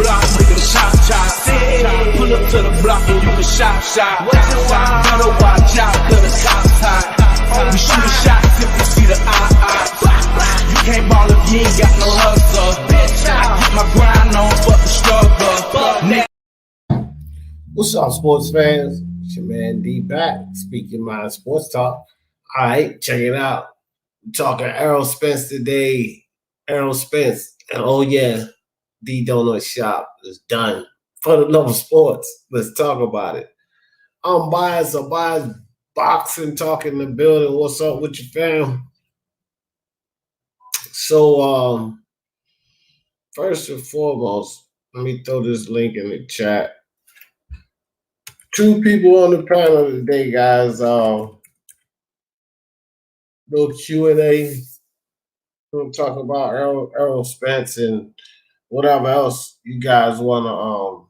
block, make them chop. Pull up to the block and you can shop. Better watch out, cause the cops hot. We shoot a shot if you see the eye. You can't ball if you ain't got no hustle. I keep my grind on, fuck the struggle. What's up, sports fans? It's your man D back, speaking my sports talk. All right, check it out. We're talking Errol Spence today. Errol Spence. And oh yeah, Dee Donut Shop is done. For the love of sports, let's talk about it. I'm biased, boxing, talking the building. What's up with your fam? So, first and foremost, let me throw this link in the chat. Two people on the panel today, guys. Little Q&A. We're going to talk about Errol Spence and whatever else you guys want to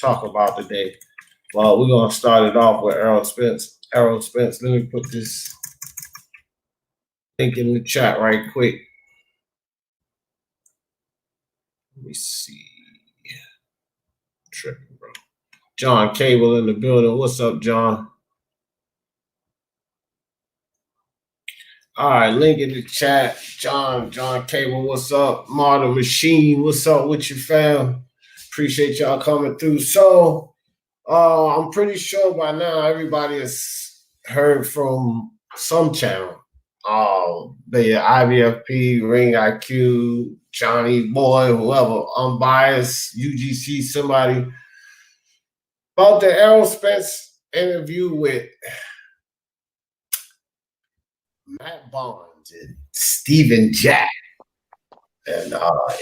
talk about today. Well, we're going to start it off with Errol Spence. Errol Spence, let me put this link in the chat right quick. Let me see. Tripping, bro. John Cable in the building. What's up, John? All right, link in the chat. John Cable, what's up? Martin Machine, what's up with you, fam? Appreciate y'all coming through. So, I'm pretty sure by now everybody has heard from some channel. The IVFP, Ring IQ, Johnny Boy, whoever, Unbiased, UGC, somebody, about the Errol Spence interview with Matt Barnes and Steven Jack. And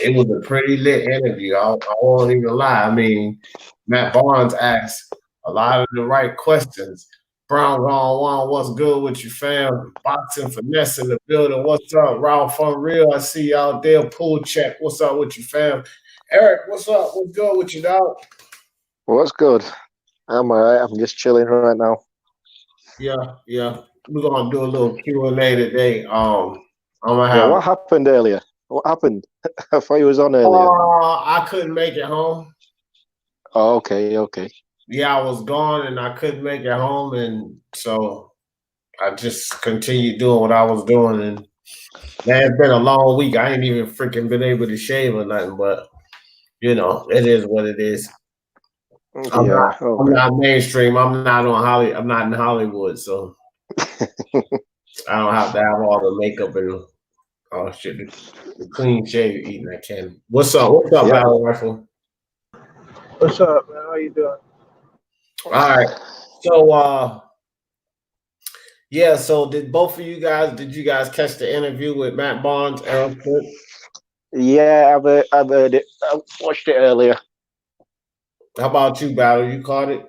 it was a pretty lit interview. I won't even lie. I mean, Matt Barnes asked a lot of the right questions. Brown Gone One, what's good with you, fam? Boxing Finesse in the building. What's up? Ralph Unreal, I see you out there. Pool check. What's up with you, fam? Eric, what's up? What's good with you, dog? What's good? I'm all right. I'm just chilling right now. Yeah. We're gonna do a little Q&A today. I'm gonna have. What happened earlier? What happened? I thought you was on earlier. I couldn't make it home. Oh, okay. Yeah, I was gone and I couldn't make it home, and so I just continued doing what I was doing. And man, it's been a long week. I ain't even freaking been able to shave or nothing, but you know, it is what it is. I'm not mainstream. I'm not in Hollywood, so I don't have to have all the makeup and the clean shave eating I can. What's up? What's up, Battle Rifle? What's up, man? How you doing? All right. So so did you guys catch the interview with Matt Barnes, Errol Spence? Yeah, I've heard it. I watched it earlier. How about you, Battle? You caught it?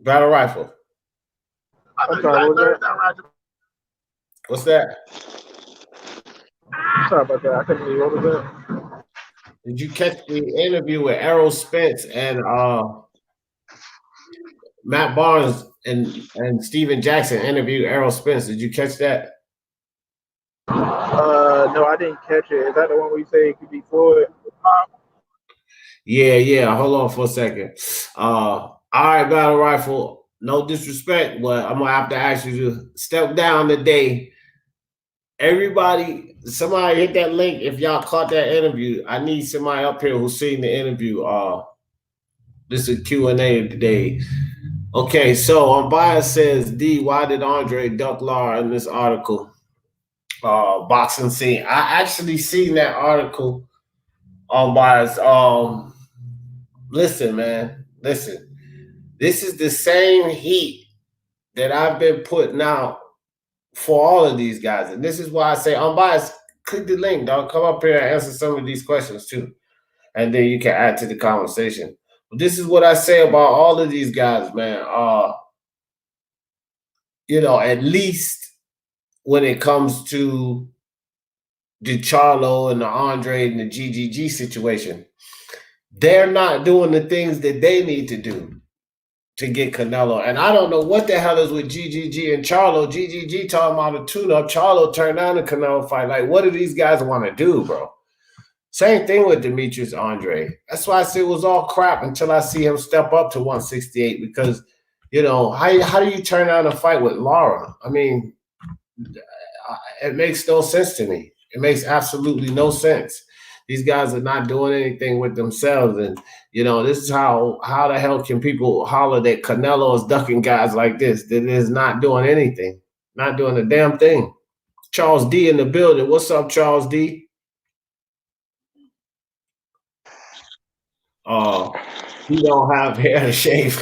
Battle Rifle. What's that? Sorry about that. I couldn't hear you. What was that? Did you catch the interview with Errol Spence and Matt Barnes and Steven Jackson interviewed Errol Spence? Did you catch that? No, I didn't catch it. Is that the one where you say it could be Floyd? Yeah. Hold on for a second. All right, Battle Rifle. No disrespect, but I'm gonna have to ask you to step down today. Everybody, somebody hit that link if y'all caught that interview. I need somebody up here who's seen the interview. This is Q&A today. Okay, so Unbiased says, D, why did Andre duck Lara in this article? Boxing scene. I actually seen that article. Unbiased. Listen, man. Listen. This is the same heat that I've been putting out for all of these guys. And this is why I say, Unbiased, click the link, dog. Come up here and answer some of these questions too. And then you can add to the conversation. But this is what I say about all of these guys, man. At least when it comes to the Charlo and the Andre and the GGG situation, they're not doing the things that they need to do. to get Canelo. And I don't know what the hell is with GGG and Charlo. GGG talking about a tune-up. Charlo turned down the Canelo fight. Like, what do these guys want to do, bro? Same thing with Demetrius Andre. That's why I said it was all crap until I see him step up to 168 because, you know, how do you turn down a fight with Lara? I mean, it makes no sense to me. It makes absolutely no sense. These guys are not doing anything with themselves. And, you know, this is how the hell can people holler that Canelo is ducking guys like this that is not doing anything, not doing a damn thing. Charles D in the building. What's up, Charles D? He don't have hair to shave.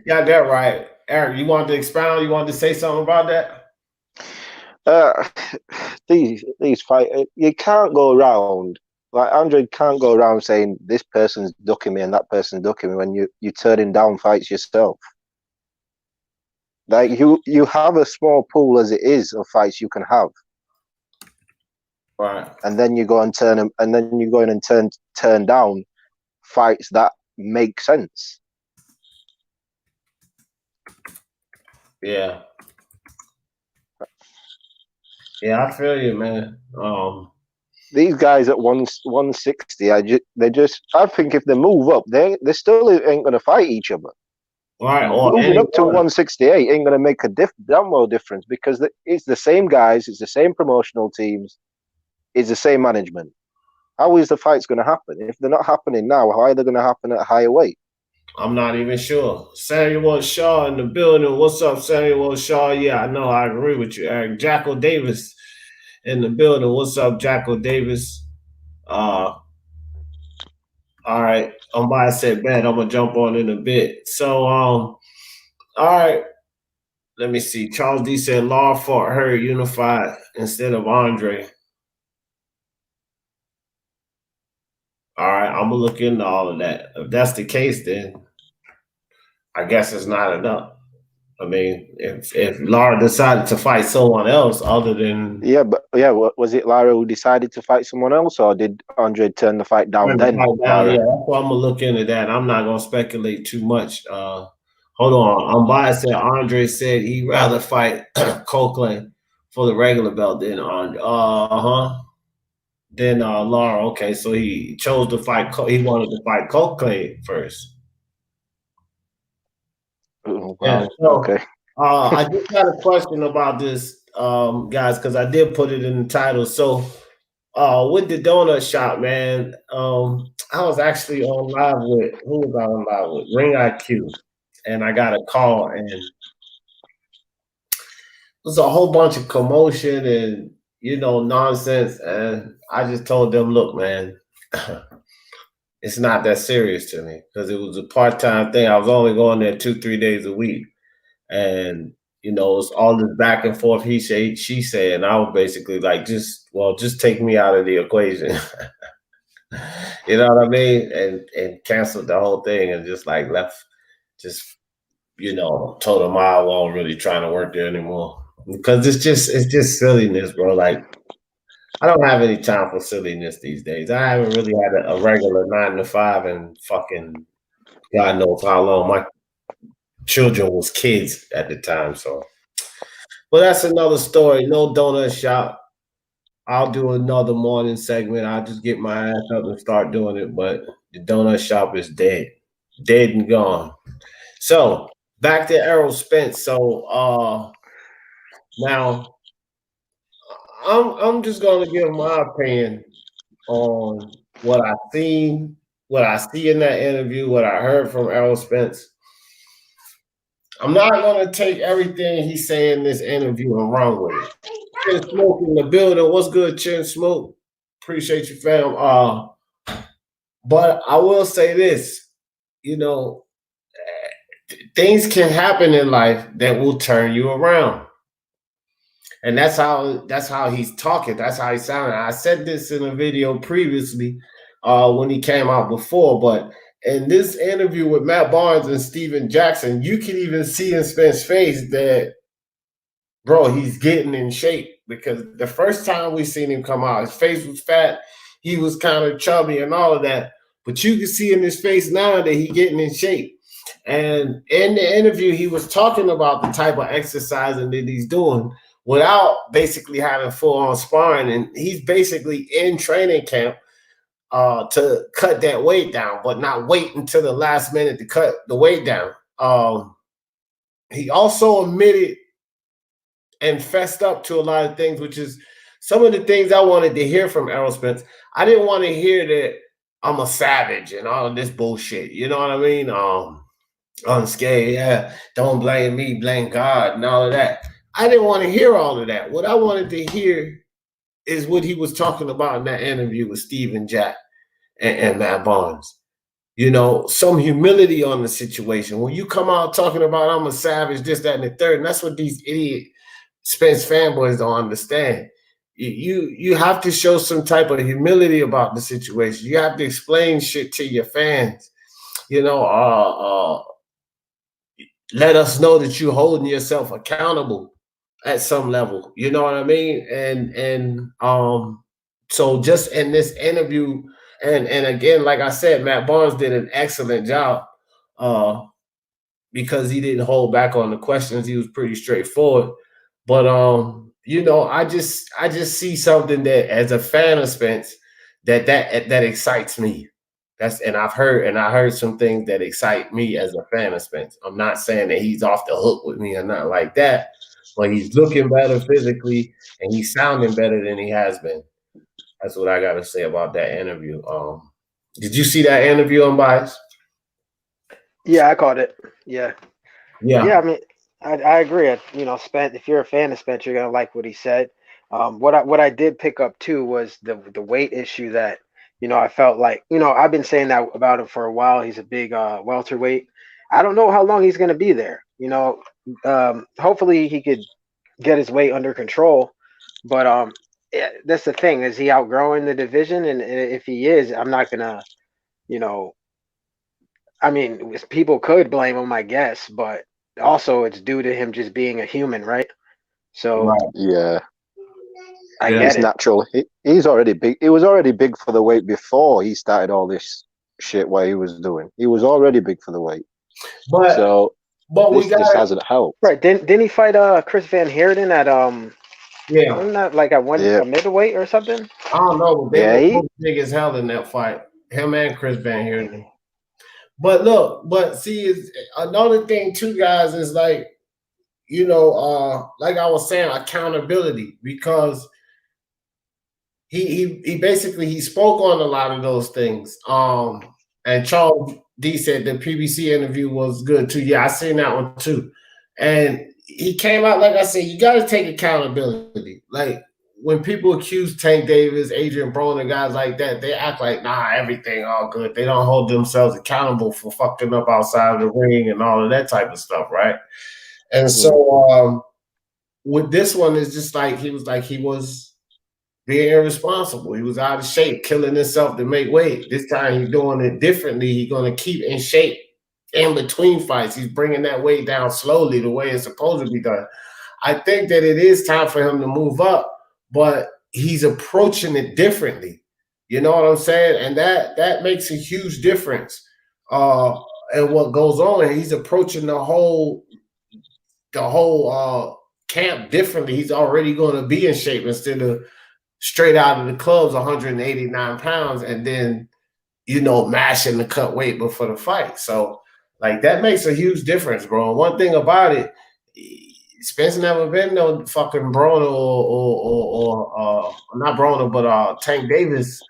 Got that right. Eric, you wanted to expound? You wanted to say something about that? These fight, you can't go around, like Andre can't go around saying this person's ducking me and that person's ducking me when you're turning down fights yourself. Like you have a small pool as it is of fights you can have. Right. And then you go and turn them, and then you go in and turn down fights that make sense. Yeah. Yeah, I feel you, man. These guys at 160, I think if they move up, they still ain't gonna fight each other. Right. Moving up to 168 ain't gonna make a damn well difference because it's the same guys, it's the same promotional teams, it's the same management. How is the fight's gonna happen? If they're not happening now, how are they gonna happen at a higher weight? I'm not even sure. Samuel Shaw in the building. What's up, Samuel Shaw? Yeah, I know. I agree with you, Eric. Jacko Davis in the building. What's up, Jacko Davis? All right. I said, bet I'm gonna jump on in a bit. So, all right. Let me see. Charles D said Law fought her unified instead of Andre. All right, I'm gonna look into all of that. If that's the case, then I guess it's not enough. I mean, if Lara decided to fight someone else other than was it Lara who decided to fight someone else, or did Andre turn the fight down then? Yeah, that's why I'm gonna look into that. I'm not gonna speculate too much. Hold on. I'm biased that Andre said he'd rather fight Copeland for the regular belt than Then Lara. Okay, so he chose to fight. He wanted to fight Copeland first. Wow. Yeah, so, okay. I just got a question about this, guys, because I did put it in the title. So, with the donut shop, man, I was actually on live with who was I on live with? Ring IQ, and I got a call, and it was a whole bunch of commotion and nonsense. And I just told them, look, man, it's not that serious to me because it was a part-time thing. I was only going there 2-3 days a week. And, it's all this back and forth, he said, she said, and I was basically like, just take me out of the equation. You know what I mean? And canceled the whole thing and just like left, told him I wasn't really trying to work there anymore. Because it's just silliness, bro. Like, I don't have any time for silliness these days. I haven't really had a regular 9 to 5 and fucking God knows how long. My children was kids at the time, so. But that's another story. No donut shop. I'll do another morning segment. I'll just get my ass up and start doing it. But the donut shop is dead and gone. So back to Errol Spence. So now I'm just gonna give my opinion on what I seen, what I see in that interview, what I heard from Errol Spence. I'm not gonna take everything he say in this interview and run with it. Chin Smoke in the building. What's good, Chin Smoke? Appreciate you, fam. But I will say this, things can happen in life that will turn you around. And that's how he's talking. That's how he's sounding. I said this in a video previously when he came out before, but in this interview with Matt Barnes and Steven Jackson, you can even see in Spence's face that, bro, he's getting in shape because the first time we seen him come out, his face was fat. He was kind of chubby and all of that. But you can see in his face now that he's getting in shape. And in the interview, he was talking about the type of exercising that he's doing without basically having full-on sparring. And he's basically in training camp to cut that weight down, but not wait until the last minute to cut the weight down. He also admitted and fessed up to a lot of things, which is some of the things I wanted to hear from Errol Spence. I didn't want to hear that I'm a savage and all of this bullshit. You know what I mean? Unscathed, yeah, don't blame me, blame God, and all of that. I didn't want to hear all of that. What I wanted to hear is what he was talking about in that interview with Steven Jack and Matt Barnes. You know, some humility on the situation. When you come out talking about I'm a savage, this, that, and the third, and that's what these idiot Spence fanboys don't understand. You have to show some type of humility about the situation. You have to explain shit to your fans. You know, let us know that you're holding yourself accountable at some level. You know what I mean? And so just in this interview, and again, like I said, Matt Barnes did an excellent job because he didn't hold back on the questions. He was pretty straightforward. But you know, I just see something that as a fan of Spence that excites me. I heard some things that excite me as a fan of Spence. I'm not saying that he's off the hook with me or not like that, but he's looking better physically and he's sounding better than he has been. That's what I got to say about that interview. Did you see that interview, Unbiased? Yeah, I caught it. Yeah. Yeah. I mean, I agree. You know, Spence. If you're a fan of Spence, you're gonna like what he said. What I did pick up too was the weight issue that, you know, I felt like, you know, I've been saying that about him for a while. He's a big welterweight. I don't know how long he's gonna be there. You know, hopefully he could get his weight under control. But yeah, that's the thing. Is he outgrowing the division? And if he is, I'm not gonna, you know, I mean, people could blame him, I guess, but also it's due to him just being a human, right? So Right. Yeah, I Yeah. get it's it. natural. He's already big. He was already big for the weight before he started all this shit. What he was doing, he was already big for the weight. But So we this got just hasn't helped. Right. Didn't he fight Chris Van Heerden at yeah. wasn't that like at Yeah, a middleweight or something? I don't know, but they yeah. were He both big as hell in that fight. Him and Chris Van Heerden. But look, see, it's, another thing too, guys, is like, you know, like I was saying, accountability, because he basically he spoke on a lot of those things. And Charles D said the PBC interview was good too. Yeah, I seen that one too. And he came out, like I said, you got to take accountability. Like when people accuse Tank Davis, Adrian Broner, guys like that, they act like, nah, everything all good. They don't hold themselves accountable for fucking up outside of the ring and all of that type of stuff, right? And so with this one, it's just like he was being irresponsible. He was out of shape, killing himself to make weight. This time he's doing it differently. He's going to keep in shape in between fights. He's bringing that weight down slowly, the way it's supposed to be done. I think that it is time for him to move up, but he's approaching it differently. You know what I'm saying? And that makes a huge difference in what goes on. And he's approaching the whole camp differently. He's already going to be in shape instead of straight out of the clubs, 189 pounds, and then, you know, mashing the cut weight before the fight. So, like, that makes a huge difference, bro. One thing about it, Spence never been no fucking Broner or not Broner, but Tank Davis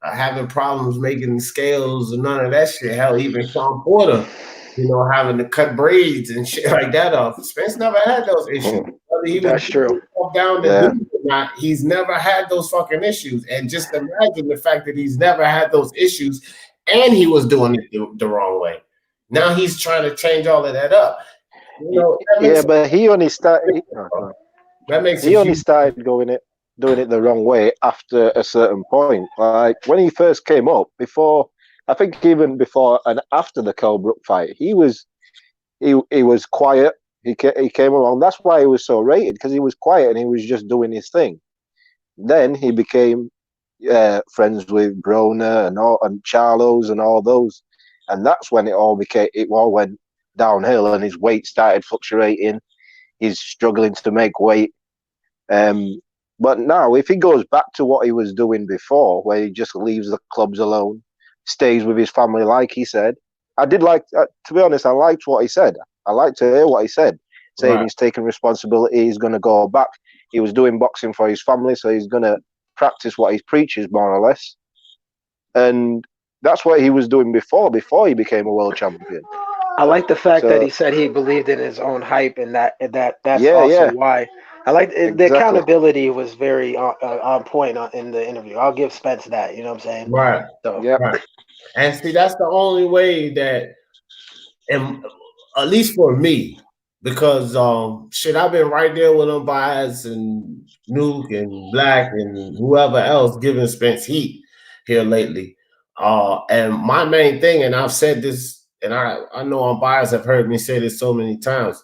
having problems making scales and none of that shit. Hell, even Sean Porter, you know, having to cut braids and shit like that off. Spence never had those issues. Whether he That's true. down to do it or not, he's never had those fucking issues. And just imagine the fact that he's never had those issues and he was doing it the wrong way. Now he's trying to change all of that up. You know, yeah, but he only started. That makes He only started doing it the wrong way after a certain point. Like when he first came up, before I think even before and after the Kell Brook fight, he was quiet. He came along. That's why he was so rated, because he was quiet and he was just doing his thing. Then he became friends with Broner and Charlos and all those, and that's when it all went downhill and his weight started fluctuating. He's struggling to make weight. But now, if he goes back to what he was doing before, where he just leaves the clubs alone, stays with his family, like he said, I did like, to be honest, I liked what he said. I liked to hear what he said, saying he's taking responsibility, he's going to go back. He was doing boxing for his family, so he's going to practice what he preaches, more or less. And that's what he was doing before he became a world champion. I like the fact that he said he believed in his own hype, and that's also why. I like the accountability was very on point in the interview. I'll give Spence that. You know what I'm saying? Right. So, right. And see, that's the only way that, and at least for me, because I've been right there with them Bias and Nuke and Black and whoever else giving Spence heat here lately. And my main thing, and I've said this, and I know on Bias have heard me say this so many times,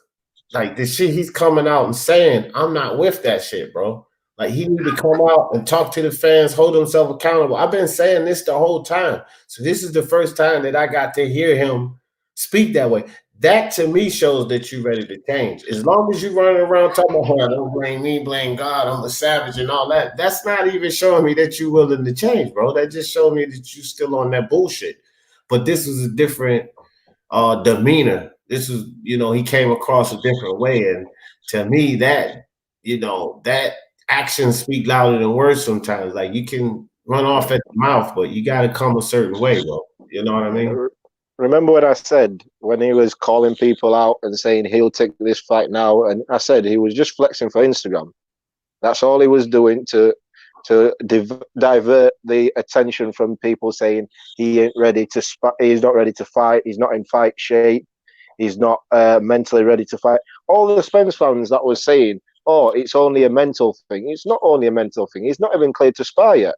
like the shit he's coming out and saying, I'm not with that shit, bro. Like he need to come out and talk to the fans, hold himself accountable. I've been saying this the whole time. So this is the first time that I got to hear him speak that way. That to me shows that you're ready to change. As long as you're running around talking about, don't blame me, blame God, I'm a savage and all that, that's not even showing me that you're willing to change, bro. That just showed me that you're still on that bullshit. But this is a different demeanor. This is, he came across a different way. And to me, that, that actions speak louder than words sometimes. Like you can run off at the mouth, but you got to come a certain way, bro. You know what I mean? Remember what I said when he was calling people out and saying he'll take this fight now? And I said he was just flexing for Instagram. That's all he was doing to divert the attention from people saying he ain't ready to he's not ready to fight, he's not in fight shape, he's not mentally ready to fight. All the Spence fans that was saying, oh, it's only a mental thing. It's not only a mental thing. He's not even cleared to spar yet.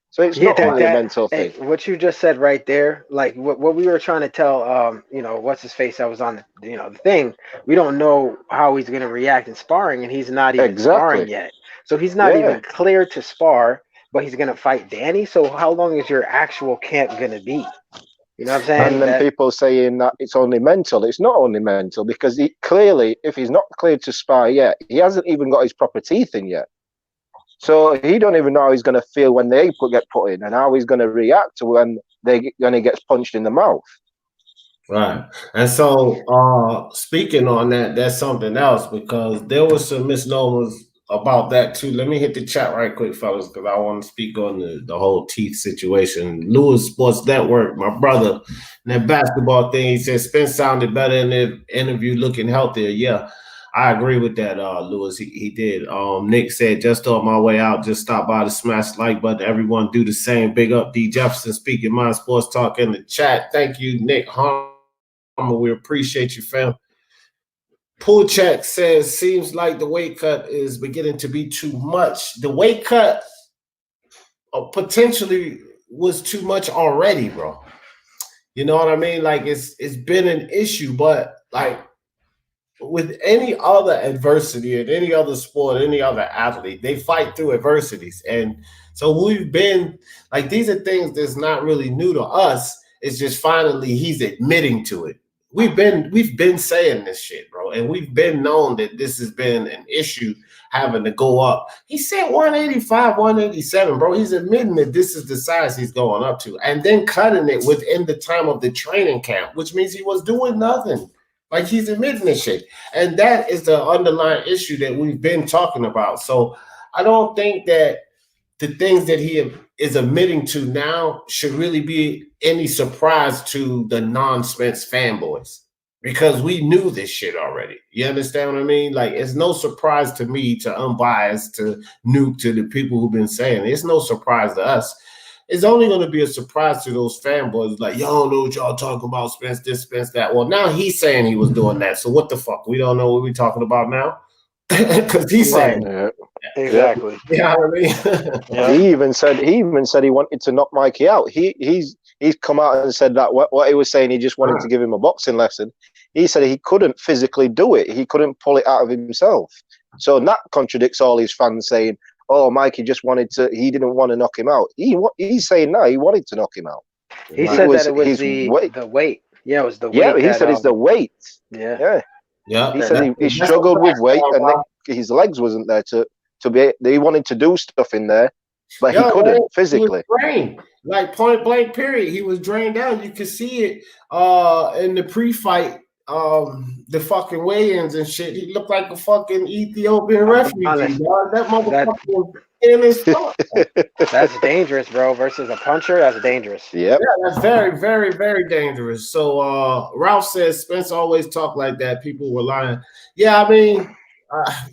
So it's not only a mental thing. What you just said right there, like what we were trying to tell, what's his face that was on the thing. We don't know how he's going to react in sparring, and he's not even sparring yet. So he's not even cleared to spar, but he's going to fight Danny. So how long is your actual camp going to be? You know what I'm saying? And then people saying that it's only mental. It's not only mental, because he clearly, if he's not cleared to spar yet, he hasn't even got his proper teeth in yet. So he don't even know how he's going to feel when they get put in, and how he's going to react to when he gets punched in the mouth. Right. And so speaking on that, that's something else, because there was some misnomers about that too. Let me hit the chat right quick, fellas, because I want to speak on the whole teeth situation. Lewis Sports Network, my brother, and that basketball thing, he said Spence sounded better in the interview, looking healthier. Yeah, I agree with that, Lewis. He did. Nick said, just on my way out, just stop by to smash the like button. Everyone do the same. Big up D Jefferson, speaking Mind Sports Talk in the chat. Thank you, Nick Harmer. We appreciate you, fam. Pull check says, seems like the weight cut is beginning to be too much. The weight cut potentially was too much already, bro. You know what I mean? Like it's been an issue, but like with any other adversity in any other sport, any other athlete, they fight through adversities. And so we've been like, these are things that's not really new to us. It's just finally he's admitting to it. We've been saying this shit, bro, and we've been known that this has been an issue having to go up. He said 185, 187, bro. He's admitting that this is the size he's going up to, and then cutting it within the time of the training camp, which means he was doing nothing. Like he's admitting this shit, and that is the underlying issue that we've been talking about. So I don't think that the things that he is admitting to now should really be any surprise to the non-Spence fanboys, because we knew this shit already. You understand what I mean? Like, it's no surprise to me, to Unbiased, to Nuke, to the people who've been saying it. It's no surprise to us. It's only going to be a surprise to those fanboys. Like, y'all don't know what y'all talking about, Spence this, Spence that. Well, now he's saying he was doing that. So what the fuck? We don't know what we're talking about now? Because he's saying it. Exactly. Yeah, you know what I mean? He even said he wanted to knock Mikey out. He's come out and said that what he was saying, he just wanted to give him a boxing lesson. He said he couldn't physically do it. He couldn't pull it out of himself. So that contradicts all his fans saying, oh, Mikey just he didn't want to knock him out. He's saying no, he wanted to knock him out. He said that it was the weight. Yeah, it was the weight. Yeah, he that, said it's the weight. Yeah. Yeah. Yeah, He said he struggled with weight, and his legs wasn't there to be. He wanted to do stuff in there, but he couldn't man, physically. He was drained, like point blank. Period. He was drained out. You could see it in the pre-fight, the fucking weigh-ins and shit. He looked like a fucking Ethiopian refugee. Honest, That motherfucker was in his fuck. That's dangerous, bro. Versus a puncher, that's dangerous. Yep. Yeah, that's very, very, very dangerous. So Ralph says Spence always talked like that. People were lying. Yeah, I mean,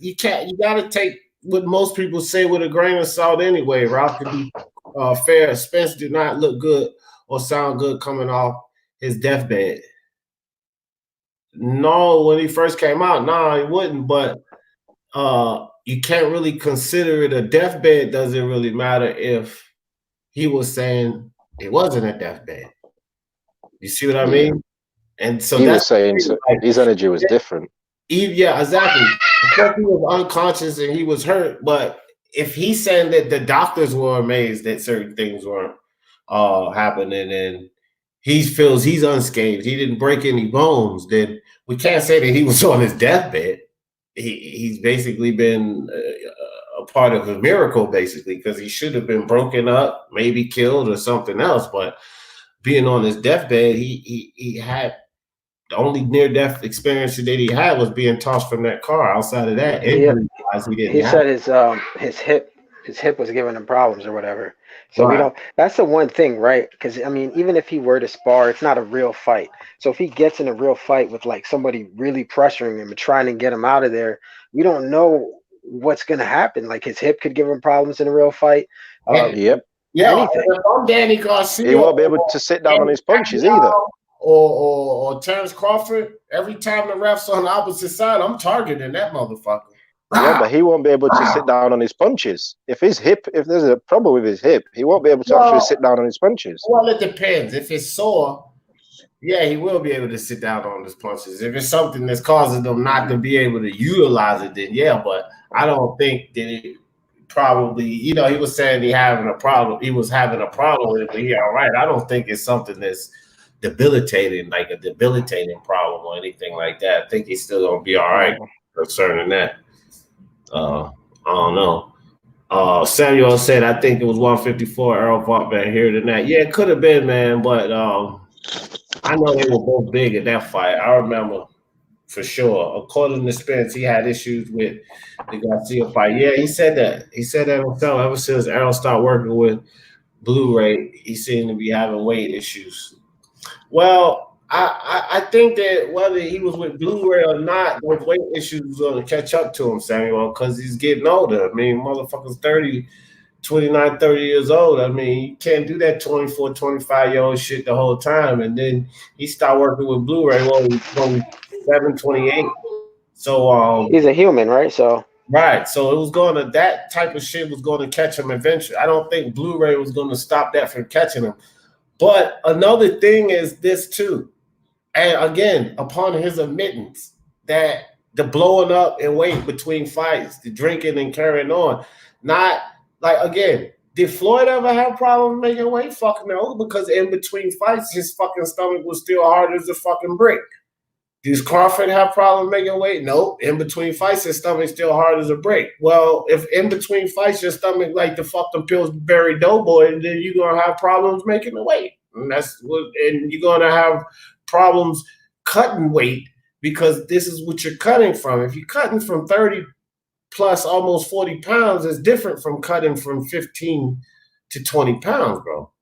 you got to take what most people say with a grain of salt anyway. Ralph can be fair. Spence did not look good or sound good coming off his deathbed. No, when he first came out, no, he wouldn't. But you can't really consider it a deathbed. Doesn't really matter if he was saying it wasn't a deathbed. You see what I mean? And so he was saying his energy was different. Yeah, exactly. Because he was unconscious and he was hurt, but if he's saying that the doctors were amazed that certain things weren't happening and he feels he's unscathed, he didn't break any bones, then we can't say that he was on his deathbed. He's basically been a part of a miracle, basically, because he should have been broken up, maybe killed or something else. But being on his deathbed, he had the only near-death experience that he had was being tossed from that car. Outside of that, he said his hip was giving him problems or whatever. So we don't. That's the one thing, right? Because I mean, even if he were to spar, it's not a real fight. So if he gets in a real fight with like somebody really pressuring him and trying to get him out of there, we don't know what's going to happen. Like his hip could give him problems in a real fight. Yep. Yeah. Anything. I'm Danny Garcia. He won't be able to sit down on his punches either. Or Terrence Crawford. Every time the ref's on the opposite side, I'm targeting that motherfucker. Yeah, but he won't be able to sit down on his punches. If there's a problem with his hip, he won't be able to actually sit down on his punches. Well, it depends. If it's sore, yeah, he will be able to sit down on his punches. If it's something that's causing them not to be able to utilize it, then yeah, but I don't think that it probably, he was saying he was having a problem with it, but he all right. I don't think it's something that's debilitating, like a debilitating problem or anything like that. I think he's still gonna be all right concerning that. I don't know. Samuel said, I think it was 154. Errol fought back here than that. Yeah, it could have been, man, but I know they were both big at that fight. I remember for sure. According to Spence, he had issues with the Garcia fight. Yeah, he said that. He said that himself. Ever since Errol started working with Blu-ray, he seemed to be having weight issues. Well, I think that whether he was with Blu-ray or not, those weight issues are going to catch up to him, Samuel, because he's getting older. I mean, motherfucker's 29, 30 years old. I mean, you can't do that 24, 25-year-old shit the whole time. And then he started working with Blu-ray when he was 27, 28. So he's a human, right? So it was going to, that type of shit was going to catch him eventually. I don't think Blu-ray was going to stop that from catching him. But another thing is this too. And again, upon his admittance that the blowing up and weight between fights, the drinking and carrying on, not like, again, did Floyd ever have problems making weight? Fucking no, because in between fights, his fucking stomach was still hard as a fucking brick. Does Crawford have problems making weight? No. In between fights, his stomach's still hard as a brick. Well, if in between fights your stomach like the fucking Pillsbury Doughboy, then you're gonna have problems making the weight. And you're gonna have problems cutting weight because this is what you're cutting from. If you're cutting from 30 plus almost 40 pounds, it's different from cutting from 15 to 20 pounds, bro.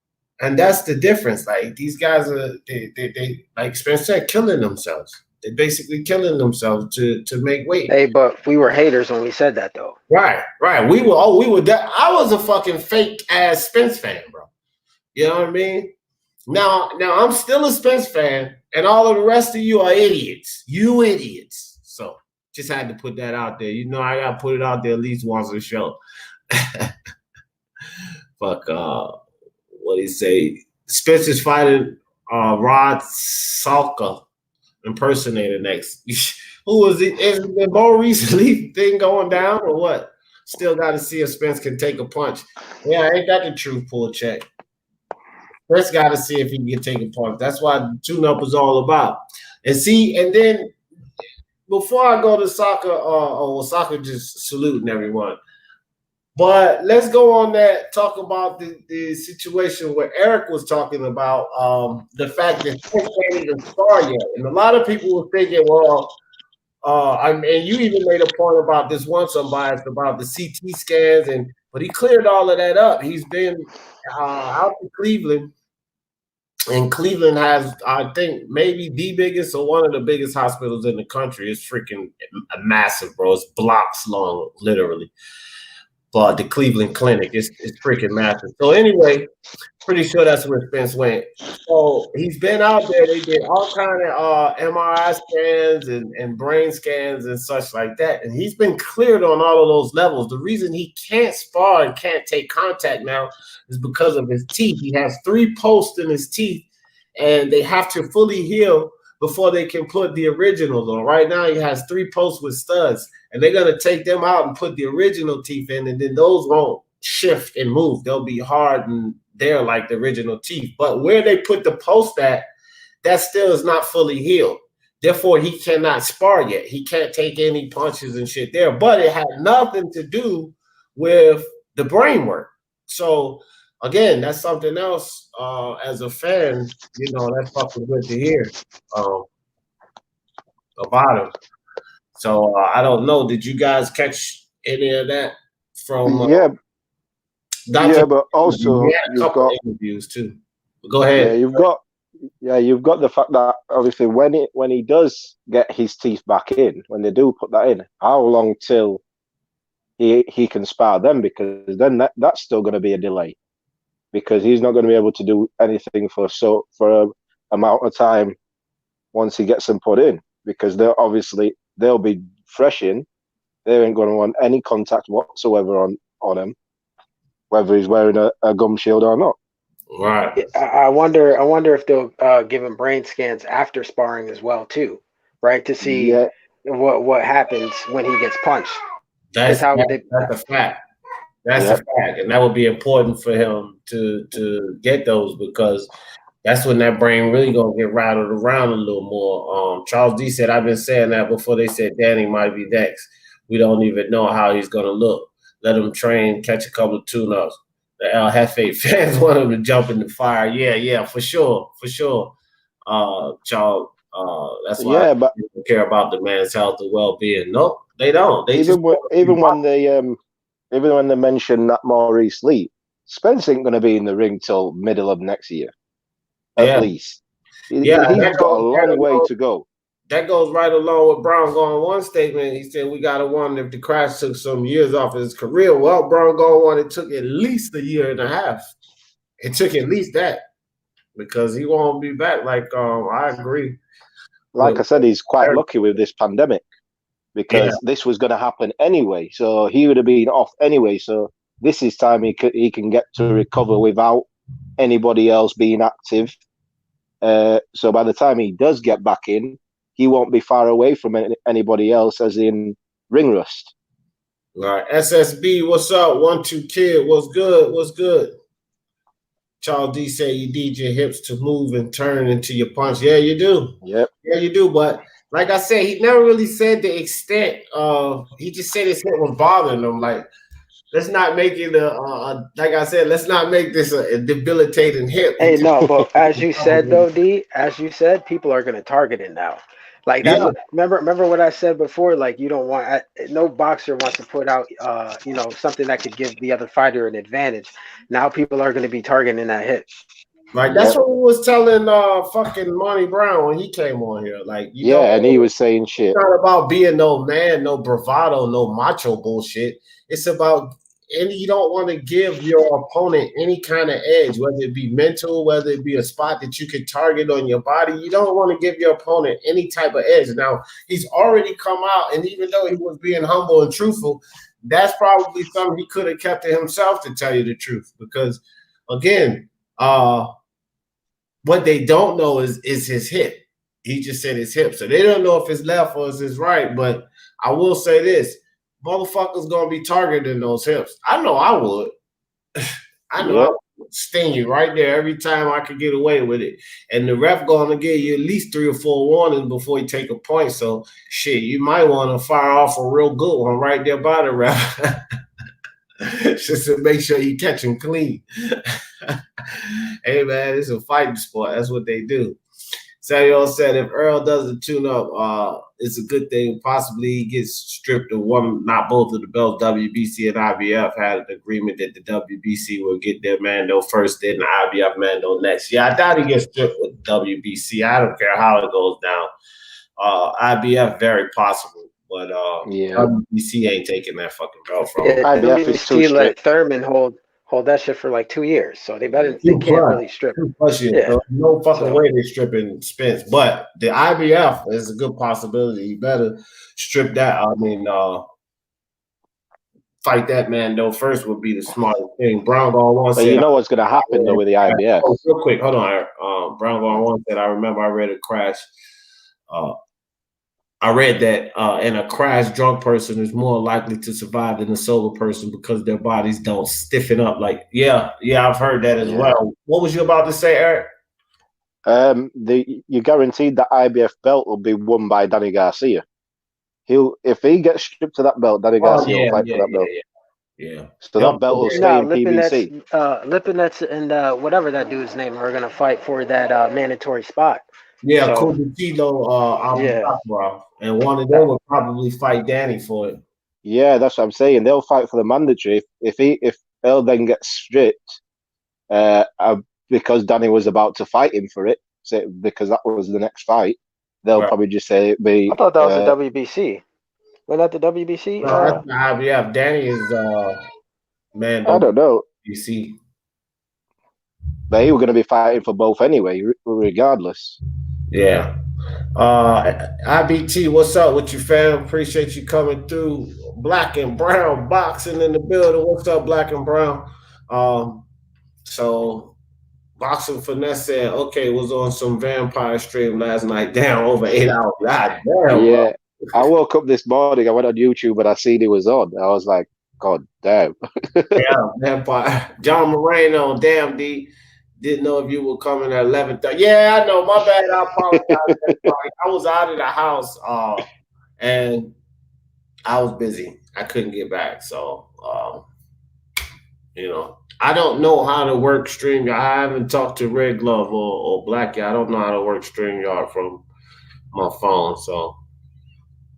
And that's the difference. Like these guys are they like Spence said, killing themselves. They're basically killing themselves to make weight. Hey, but we were haters when we said that though. Right. I was a fucking fake ass Spence fan, bro. You know what I mean? Now I'm still a Spence fan, and all of the rest of you are idiots. You idiots. So just had to put that out there. I gotta put it out there at least once a show. Fuck. What do you say? Spence is fighting Rod Salka impersonator next. Who was it? Is the more recently thing going down or what? Still got to see if Spence can take a punch. Yeah, ain't that the truth? Pull check. Spence got to see if he can get taken part. That's why the tune-up is all about. And see, and then before I go to soccer, soccer just saluting everyone. But let's go on that, talk about the situation where Eric was talking about the fact that Spence can't even spar yet. And a lot of people were thinking, well, and you even made a point about this once on bias about the CT scans, but he cleared all of that up. He's been out to Cleveland, and Cleveland has, I think, maybe the biggest or one of the biggest hospitals in the country. It's freaking massive, bro. It's blocks long, literally. But the Cleveland Clinic, it's freaking massive. So anyway, pretty sure that's where Spence went. So he's been out there. They did all kind of MRI scans and brain scans and such like that. And he's been cleared on all of those levels. The reason he can't spar and can't take contact now is because of his teeth. He has 3 posts in his teeth, and they have to fully heal before they can put the originals on. Right now, he has 3 posts with studs, and they're going to take them out and put the original teeth in, and then those won't shift and move. They'll be hard and there like the original teeth. But where they put the post at, that still is not fully healed. Therefore, he cannot spar yet. He can't take any punches and shit there. But it had nothing to do with the brain work. So, again, that's something else as a fan, that's fucking good to hear about him. So, I don't know. Did you guys catch any of that from yeah, but also you've got interviews too. Go ahead. You've got the fact that obviously when he does get his teeth back in, when they do put that in, how long till he can spar them? Because then that's still going to be a delay, because he's not going to be able to do anything for a amount of time once he gets them put in, because they'll be fresh in. They ain't going to want any contact whatsoever on him, whether he's wearing a gum shield or not. Right. I wonder if they'll give him brain scans after sparring as well too, right? To see what happens when he gets punched. That's a fact. That's a fact, and that would be important for him to get those, because that's when that brain really gonna get rattled around a little more. Charles D said, "I've been saying that before they said Danny might be next. We don't even know how he's gonna look. Let him train, catch a couple of tune-ups. The El Jefe fans want him to jump in the fire. Yeah, for sure. Charles, that's why people care about the man's health and well-being. Nope, they don't. They even when they mention that Maurice Lee, Spence ain't going to be in the ring till middle of next year, at least. He's got a long way to go. That goes right along with Brown going one statement. He said, we got to wonder if the crash took some years off his career. Well, Brown going one, it took at least a year and a half. It took at least that, because he won't be back. I agree. Like I said, he's quite lucky with this pandemic, because this was going to happen anyway. So he would have been off anyway. So this is time he can get to recover without anybody else being active. So by the time he does get back in, he won't be far away from anybody else, as in ring rust. All right, SSB, what's up? 1-2 Kid, what's good? What's good? Charles D say you need your hips to move and turn into your punch. Yeah, you do. Yep. Yeah, you do. But like I said, he never really said the extent of. He just said his hip was bothering him. Like, let's not make it like I said, let's not make this a debilitating hip. Hey, no, but as you said though, D, people are gonna target it now. Like that's remember what I said before. Like, you don't want no boxer wants to put out something that could give the other fighter an advantage. Now people are going to be targeting that hit. Like, that's what we was telling fucking Monty Brown when he came on here. Like, and he was saying shit. It's not about being no man, no bravado, no macho bullshit. It's about, and you don't want to give your opponent any kind of edge, whether it be mental, whether it be a spot that you could target on your body. You don't want to give your opponent any type of edge. Now, he's already come out, and even though he was being humble and truthful, that's probably something he could have kept to himself, to tell you the truth. Because, again, what they don't know is his hip. He just said his hip. So they don't know if it's left or it's his right. But I will say this. Motherfuckers gonna be targeting those hips. I know I would. I know. sting you right there every time I could get away with it. And the ref gonna give you at least 3 or 4 warnings before you take a point. So shit, you might want to fire off a real good one right there by the ref. Just to make sure you catch him clean. Hey man, it's a fighting sport. That's what they do. Samuel said if Earl doesn't tune up, it's a good thing. Possibly he gets stripped of one, not both of the belts. WBC and IBF had an agreement that the WBC will get their Mando first, then the IBF Mando next. Yeah, I doubt he gets stripped with WBC. I don't care how it goes down. IBF, very possible. But WBC ain't taking that fucking belt from him. IBF is too WBC let strict. Thurman hold that shit for like 2 years, so they can't really strip. Yeah. No fucking way they're stripping Spence, but the IBF is a good possibility. You better strip that. I mean, fight that man though first would be the smartest thing. Brown Gone One said, you know what's going to happen though with the IBF. Oh, real quick, hold on. Brown Gone One said, I remember I read a crash. I read that in a crash, drunk person is more likely to survive than a sober person because their bodies don't stiffen up. Like, yeah, I've heard that as well. What was you about to say, Eric? You guaranteed that IBF belt will be won by Danny Garcia. If he gets stripped to that belt, Danny Garcia will fight for that belt. Yeah. So that belt will stay in PBC. Lipinets and whatever that dude's name are going to fight for that mandatory spot. Yeah, Kubatino, and one of them will probably fight Danny for it. Yeah, that's what I'm saying. They'll fight for the mandatory. If Earl then gets stripped, because Danny was about to fight him for it, because that was the next fight, they'll probably just say it'd be. I thought that was the WBC. Wasn't that the WBC? No, that's the IBF. Danny is man. I don't know. WBC. But he was going to be fighting for both anyway, regardless. Yeah. IBT, what's up with you, fam? Appreciate you coming through. Black and Brown boxing in the building. What's up, Black and Brown? So Boxing Finesse said, okay, was on some vampire stream last night. Damn, over 8 hours. God damn. Yeah. Bro. I woke up this morning, I went on YouTube and I seen he was on. I was like, God damn. Yeah, vampire. John Moreno, damn D. Didn't know if you were coming at 11:30. Yeah, I know. My bad. I apologize. I was out of the house, and I was busy. I couldn't get back. So, I don't know how to work StreamYard. I haven't talked to Red Glove or Black Guy. I don't know how to work StreamYard from my phone. So,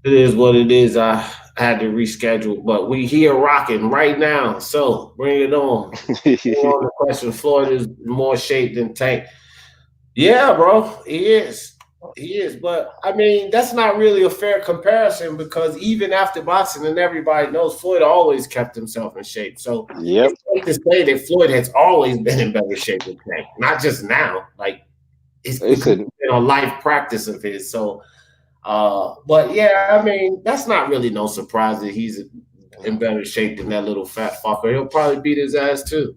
it is what it is. I had to reschedule, but we here rocking right now. So bring it on. The question: Floyd is more shape than Tank. Yeah, bro, he is. He is. But I mean, that's not really a fair comparison because even after boxing, and everybody knows Floyd always kept himself in shape. So it's safe to say that Floyd has always been in better shape than Tank, not just now. Like it's been a life practice of his. So. But yeah, I mean, that's not really no surprise that he's in better shape than that little fat fucker. He'll probably beat his ass too.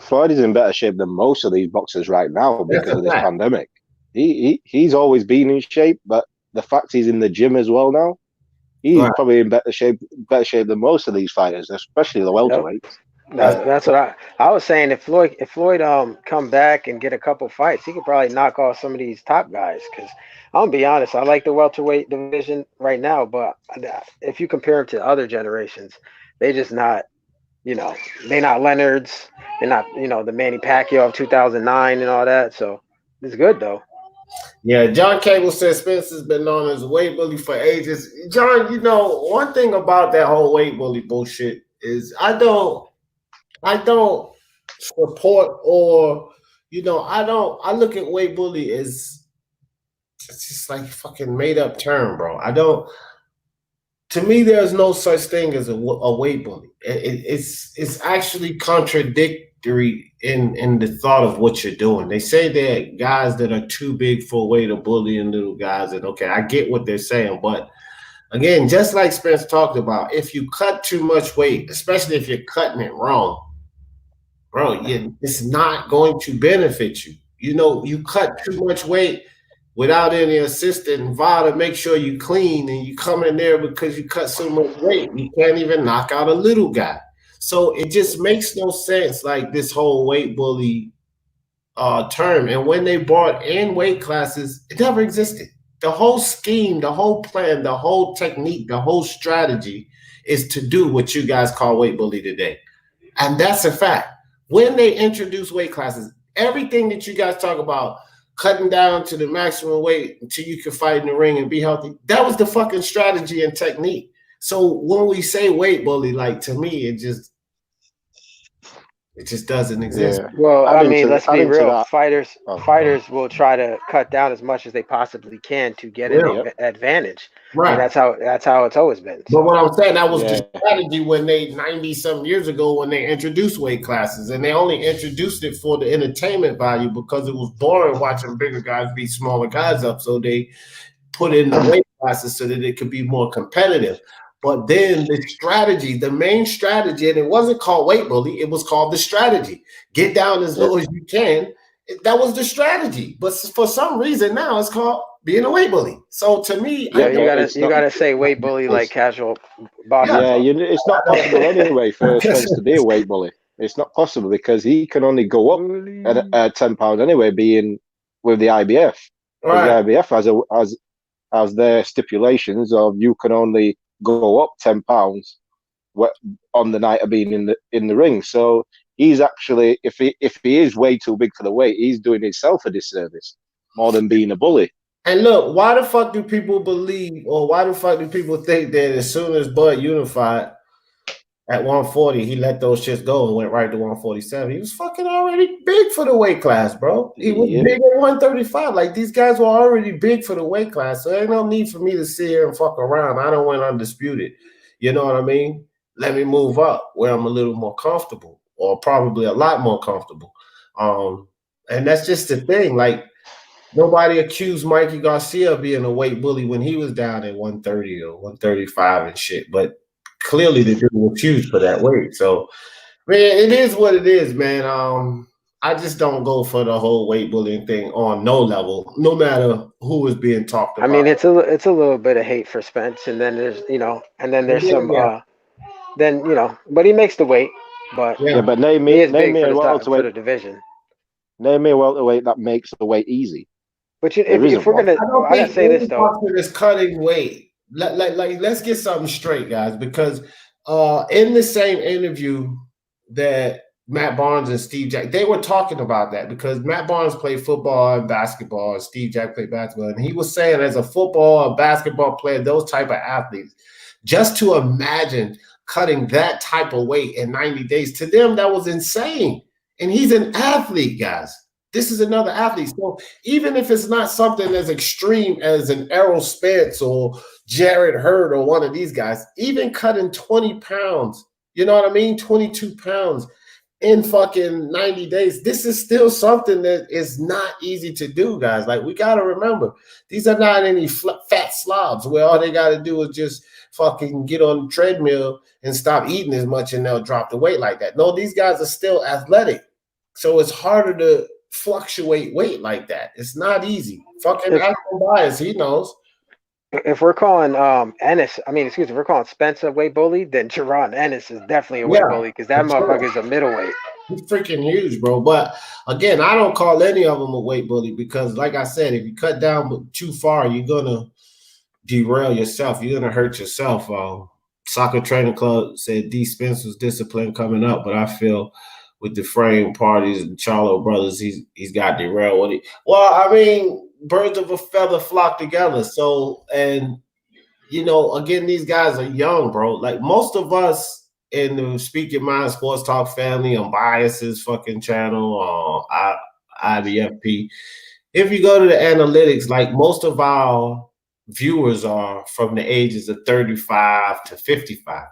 Floyd is in better shape than most of these boxers right now because of this pandemic. He's always been in shape, but the fact he's in the gym as well now, he's probably in better shape than most of these fighters, especially the welterweights. That's what I was saying. If Floyd come back and get a couple fights, he could probably knock off some of these top guys. Because I'm gonna be honest, I like the welterweight division right now, but if you compare them to other generations, they just not, they're not Leonard's, they're not, the Manny Pacquiao of 2009 and all that. So it's good though. Yeah, John Cable says Spence has been known as a weight bully for ages. John, one thing about that whole weight bully bullshit is I don't support or I look at weight bully as it's just like fucking made up term, bro. To me, there's no such thing as a weight bully. It's actually contradictory in the thought of what you're doing. They say that guys that are too big for a weight are bullying little guys, and okay, I get what they're saying, but again, just like Spence talked about, if you cut too much weight, especially if you're cutting it wrong, bro, it's not going to benefit you. You cut too much weight without any assistant involved to make sure you clean, and you come in there because you cut so much weight, you can't even knock out a little guy. So it just makes no sense, like this whole weight bully term. And when they brought in weight classes, it never existed. The whole scheme, the whole plan, the whole technique, the whole strategy is to do what you guys call weight bully today. And that's a fact. When they introduce weight classes, everything that you guys talk about, cutting down to the maximum weight until you can fight in the ring and be healthy, that was the fucking strategy and technique. So when we say weight bully, like, to me, it just doesn't exist. Yeah. Well, I Adding mean, to- let's be adding to real. that- Fighters Oh. fighters will try to cut down as much as they possibly can to get Yeah. an advantage. Right. And that's how it's always been. But what I'm saying, that was Yeah. the strategy when they 90-something years ago when they introduced weight classes, and they only introduced it for the entertainment value because it was boring watching bigger guys beat smaller guys up. So they put in the weight classes so that it could be more competitive. But then the strategy, the main strategy, and it wasn't called weight bully, it was called the strategy. Get down as low as you can. That was the strategy. But for some reason now it's called being a weight bully. So to me, Yeah, Yeah, you gotta say weight bully like casual boxing. Yeah, it's not possible anyway for Spence to be a weight bully. It's not possible because he can only go up at £10 anyway, being with the IBF. right. The IBF has their stipulations of you can only go up £10 on the night of being in the ring. So he's actually, if he is way too big for the weight, he's doing himself a disservice more than being a bully. And look, why the fuck do people believe, or why the fuck do people think that as soon as Bud unified at 140, he let those shits go and went right to 147? He was fucking already big for the weight class, bro. He was big at 135. Like, these guys were already big for the weight class. So there ain't no need for me to sit here and fuck around. I don't win undisputed. You know what I mean? Let me move up where I'm a little more comfortable, or probably a lot more comfortable. And that's just the thing. Like, nobody accused Mikey Garcia of being a weight bully when he was down at 130 or 135 and shit. But clearly the dude was huge for that weight. So, man, it is what it is, man. I just don't go for the whole weight bullying thing on no level, no matter who is being talked about. I mean, it's a little bit of hate for Spence, and then there's some but he makes the weight. But Yeah, but name he me is big a for the welterweight. division. Name me a welterweight that makes the weight easy. But There if isn't we're one. gonna, I don't I gotta think say this though. boxer is cutting weight. Let's get something straight, guys, because in the same interview that Matt Barnes and Steve Jack, they were talking about that, because Matt Barnes played football and basketball, and Steve Jack played basketball, and he was saying, as a football or basketball player, those type of athletes, just to imagine cutting that type of weight in 90 days, to them that was insane. And he's an athlete, guys. This is another athlete. So even if it's not something as extreme as an Errol Spence or Jared Hurd or one of these guys, even cutting 20 pounds, you know what I mean? 22 pounds in fucking 90 days. This is still something that is not easy to do, guys. Like, we got to remember, these are not any fat slobs where all they got to do is just fucking get on the treadmill and stop eating as much and they'll drop the weight like that. No, these guys are still athletic. So it's harder to fluctuate weight like that. It's not easy. Fucking Adam Bias, he knows. If we're calling if we're calling Spence a weight bully, then Jerron Ennis is definitely a weight bully, because that motherfucker is a middleweight. He's freaking huge, bro. But again, I don't call any of them a weight bully, because, like I said, if you cut down too far, you're gonna derail yourself. You're gonna hurt yourself. Soccer Training Club said D. Spence was disciplined coming up, but I feel with the frame parties and Charlo brothers, he's got derailed. Well, I mean, birds of a feather flock together. So, and you know, again, these guys are young, bro. Like, most of us in the Speak Your Mind Sports Talk family on Bias's fucking channel, IBFP, if you go to the analytics, like, most of our viewers are from the ages of 35 to 55.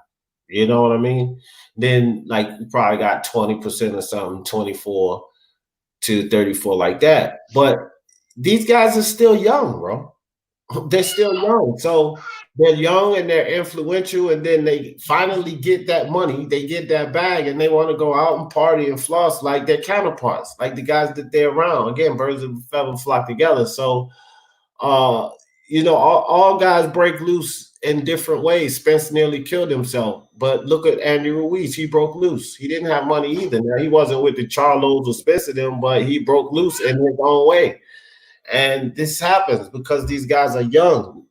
You know what I mean? Then, like, you probably got 20% or something, 24 to 34, like that. But these guys are still young, bro. They're still young. So they're young and they're influential, and then they finally get that money, they get that bag, and they want to go out and party and floss like their counterparts, like the guys that they're around. Again, birds of a feather flock together. So, you know, all guys break loose in different ways. Spence nearly killed himself, but look at Andy Ruiz. He broke loose. He didn't have money either. Now he wasn't with the Charlos or Spencer them, but he broke loose in his own way. And this happens because these guys are young.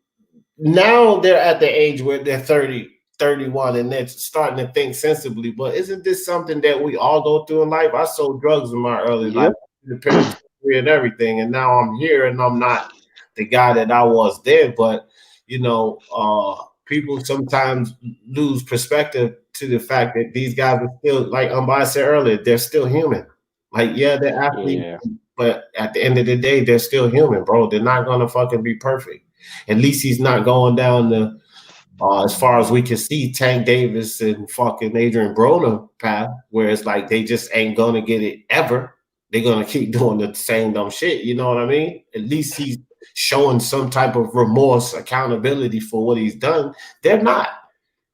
Now they're at the age where they're 30, 31, and they're starting to think sensibly. But isn't this something that we all go through in life? I sold drugs in my early life, the penitentiary and everything, and now I'm here and I'm not the guy that I was then. But you know, people sometimes lose perspective to the fact that these guys are still, like Umbai said earlier, they're still human. Like, yeah, they're athletes, but at the end of the day, they're still human, bro. They're not gonna fucking be perfect. At least he's not going down the as far as we can see, Tank Davis and fucking Adrian Broner path, where it's like they just ain't gonna get it ever. They're gonna keep doing the same dumb shit. You know what I mean? At least he's showing some type of remorse, accountability for what he's done. They're not.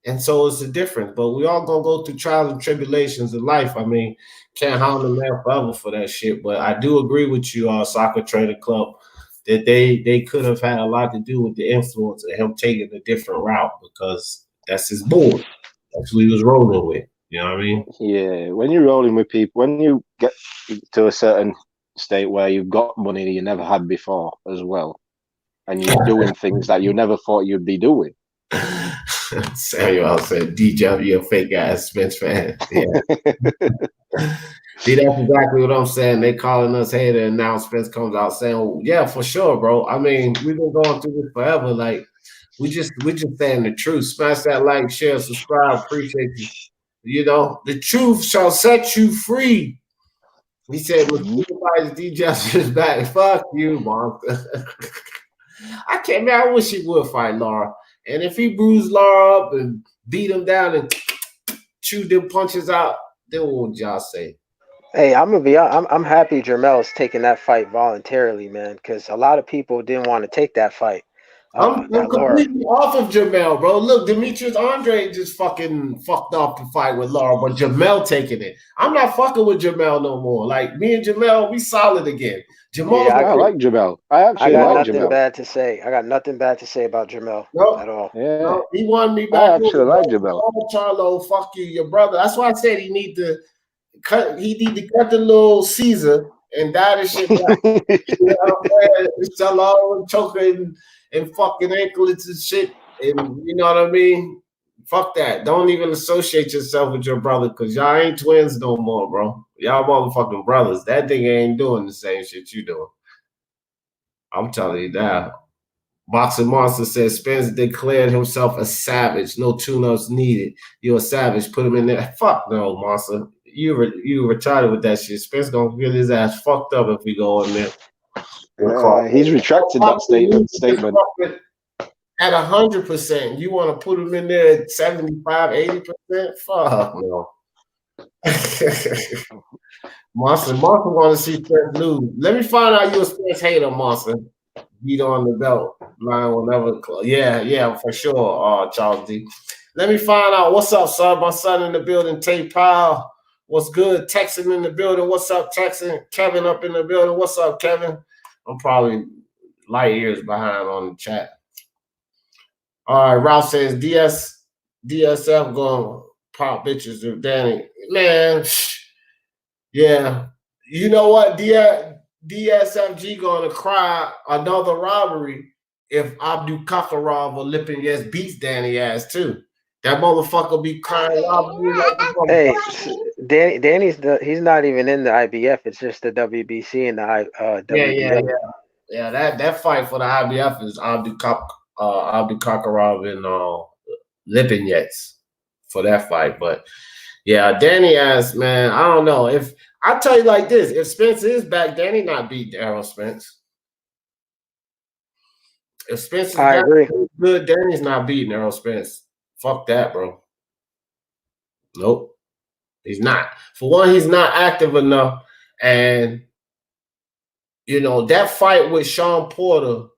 And so it's a difference. But we all gonna go through trials and tribulations in life. I mean, can't hound a man forever for that shit. But I do agree with you, Soccer Trader Club, that they could have had a lot to do with the influence of him taking a different route, because that's his board. That's what he was rolling with. You know what I mean? Yeah. When you're rolling with people, when you get to a certain state where you've got money that you never had before as well, and you're doing things that you never thought you'd be doing. Samuel said, DJ, you're a fake ass Spence fan. Yeah. See, that's exactly what I'm saying. They calling us hater, and now Spence comes out saying, well, yeah, for sure, bro. I mean, we've been going through this forever. Like, we're just saying the truth. Smash that like, share, subscribe. Appreciate you. You know, the truth shall set you free. He said, DJ is back. Fuck you, monster. I can't, man. I wish he would fight Lara. And if he bruised Lara up and beat him down and chewed them punches out, then what would y'all say? Hey, I'm gonna be. I'm happy Jermel's taking that fight voluntarily, man, because a lot of people didn't want to take that fight. I'm completely off of Jermel, bro. Look, Demetrius Andre just fucking fucked off the fight with Lara, but Jermel taking it. I'm not fucking with Jermel no more. Like, me and Jermel, we solid again. Jamal, yeah, I like Jermel. I got nothing bad to say. I got nothing bad to say about Jermel at all. Yeah, no, he won me back. I actually like Jermel. Charlo, fuck you, your brother. That's why I said he need to cut the little Caesar and dye the shit back. You know what I'm saying? Charlo choking and fucking anklets and shit. And you know what I mean? Fuck that. Don't even associate yourself with your brother, because y'all ain't twins no more, bro. Y'all motherfucking brothers. That thing ain't doing the same shit you doing. I'm telling you that. Boxing Monster says Spence declared himself a savage. No tune-ups needed. You're a savage. Put him in there. Fuck no, Monster. You retarded with that shit. Spence gonna get his ass fucked up if we go in there. He's retracted that statement. At 100%, you want to put him in there at 75, 80%? Fuck no. Monster want to see Spence lose. Let me find out you're a Spence hater, Monster. Beat on the belt. Line whatever. Yeah, for sure, Charles D. Let me find out. What's up, son? My son in the building, Tay Powell. What's good? Texan in the building. What's up, Texan? Kevin up in the building. What's up, Kevin? I'm probably light years behind on the chat. All right, Ralph says DSF gonna pop bitches with Danny. Man, yeah. You know what? DSFG gonna cry another robbery if Abdul Kafarov or Lipinets beats Danny ass too. That motherfucker be crying robbery. Hey, Danny's he's not even in the IBF. It's just the WBC and the WBF. Yeah. That fight for the IBF is Abdul Kafarov and Lipinets for that fight. But yeah, Danny ass, man, I don't know. If I tell you like this, if Spence is back, Danny not beat Errol Spence. If Spence is I agree. Good, Danny's not beating Errol Spence. Fuck that, bro. Nope. He's not. For one, he's not active enough. And, you know, that fight with Sean Porter,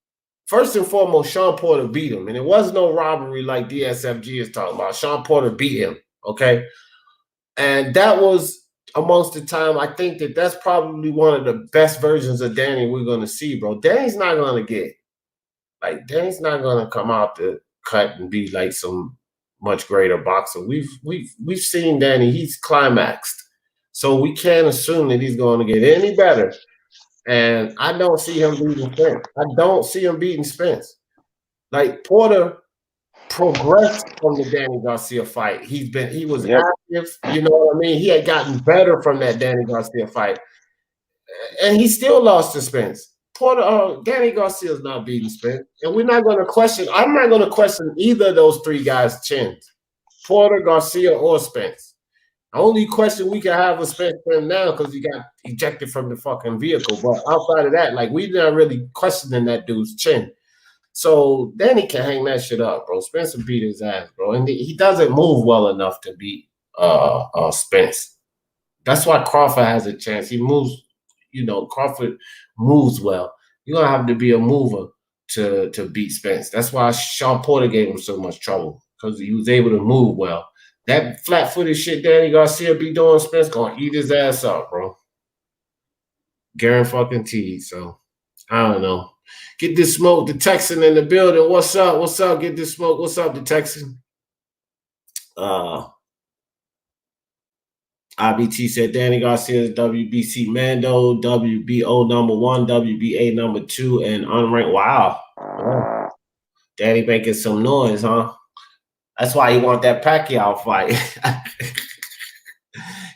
first and foremost, Sean Porter beat him. And it was no robbery like DSFG is talking about. Sean Porter beat him, okay? And that was amongst the time, I think that's probably one of the best versions of Danny we're going to see, bro. Danny's not going to come out to cut and be like some much greater boxer. We've seen Danny. He's climaxed, so we can't assume that he's going to get any better. And I don't see him beating Spence. I don't see him beating Spence. Like Porter progressed from the Danny Garcia fight. He was active. You know what I mean? He had gotten better from that Danny Garcia fight, and he still lost to Spence. Danny Garcia is not beating Spence, and we're not going to question. I'm not going to question either of those three guys' chins, Porter, Garcia, or Spence. The only question we can have with Spence now because he got ejected from the fucking vehicle. But outside of that, like we're not really questioning that dude's chin. So Danny can hang that shit up, bro. Spencer beat his ass, bro, and he doesn't move well enough to beat Spence. That's why Crawford has a chance. He moves. You know, Crawford moves well. You're gonna have to be a mover to beat Spence. That's why Sean Porter gave him so much trouble because he was able to move well. That flat-footed shit Danny Garcia be doing, Spence gonna eat his ass up, bro. Guaranteed. So I don't know. Get this smoke, the Texan in the building. What's up? What's up? Get this smoke. What's up, the Texan? IBT said Danny Garcia is WBC Mando, WBO #1, WBA #2, and unranked. Wow. Danny making some noise, huh? That's why he want that Pacquiao fight.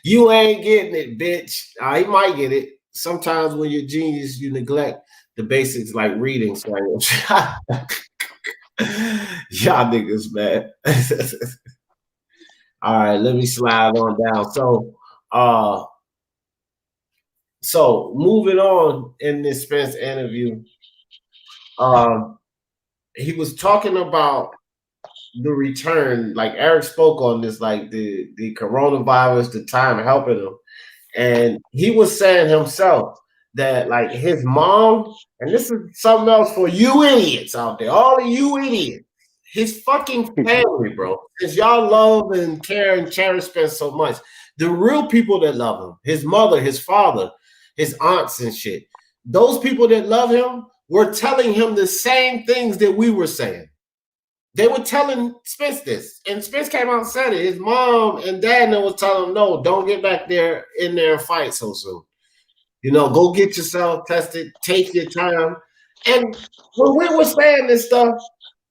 You ain't getting it, bitch. He might get it. Sometimes when you're genius, you neglect the basics like reading. So y'all niggas, man. All right, let me slide on down. So moving on in this Spence interview, he was talking about the return. Like Eric spoke on this, like the coronavirus, the time helping him, and he was saying himself that like his mom, and this is something else for you idiots out there, all of you idiots. His fucking family, bro. Because y'all love and care and cherish Spence so much. The real people that love him, his mother, his father, his aunts and shit. Those people that love him were telling him the same things that we were saying. They were telling Spence this. And Spence came out and said it. His mom and dad was telling him, no, don't get back there in there and fight so soon. You know, go get yourself tested. Take your time. And when we were saying this stuff,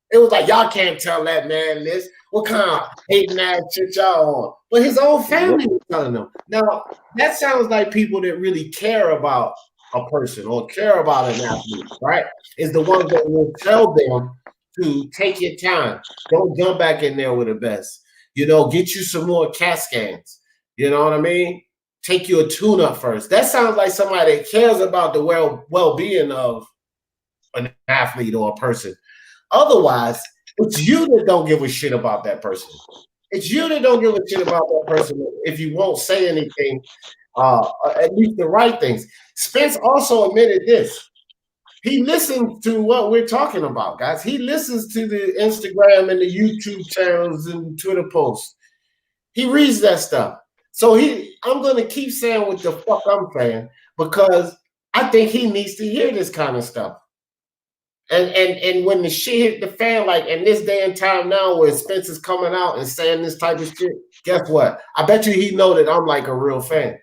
it was like, y'all can't tell that man this. What kind of hating ass shit y'all on? But his own family was telling him. Now, that sounds like people that really care about a person or care about an athlete, right? Is the ones that will tell them to take your time. Don't jump back in there with the best. You know, get you some more CAT scans. You know what I mean? Take you a tune-up first. That sounds like somebody that cares about the well-being of an athlete or a person. Otherwise, it's you that don't give a shit about that person. It's you that don't give a shit about that person if you won't say anything, at least the right things. Spence also admitted this. He listens to what we're talking about, guys. He listens to the Instagram and the YouTube channels and Twitter posts. He reads that stuff. So I'm going to keep saying what the fuck I'm saying because I think he needs to hear this kind of stuff. And when the shit hit the fan, like in this day and time now where Spence is coming out and saying this type of shit, guess what? I bet you he know that I'm like a real fan.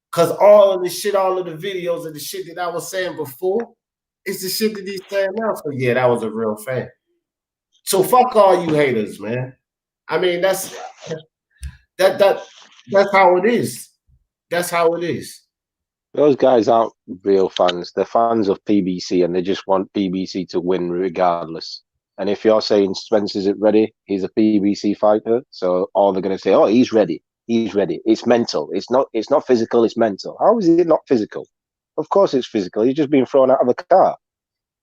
Because all of the shit, all of the videos of the shit that I was saying before, it's the shit that he's saying now. So yeah, that was a real fan. So fuck all you haters, man. I mean, that's how it is. That's how it is. Those guys aren't real fans. They're fans of PBC and they just want PBC to win regardless. And if you're saying Spence isn't ready, he's a PBC fighter. So all they're going to say, oh, he's ready. He's ready. It's mental. It's not physical. It's mental. How is it not physical? Of course it's physical. He's just been thrown out of a car.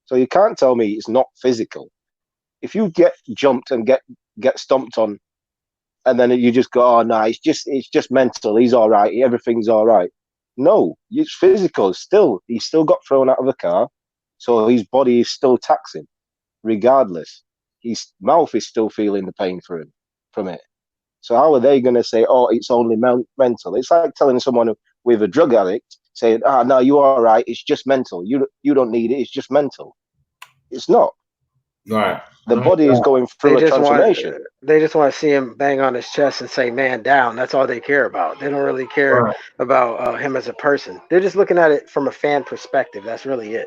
So you can't tell me it's not physical. If you get jumped and get stomped on and then you just go, oh, no, it's just mental. He's all right. Everything's all right. No, it's physical. He's still got thrown out of a car, so his body is still taxing. Regardless, his mouth is still feeling the pain from it. So how are they going to say, "Oh, it's only mental"? It's like telling someone with a drug addict, saying, "Ah, no, you're all right. It's just mental. You don't need it. It's just mental." It's not. Right. The body is going through a transformation. They just want to see him bang on his chest and say "man down." That's all they care about. They don't really care Right. about him as a person. They're just looking at it from a fan perspective. That's really it.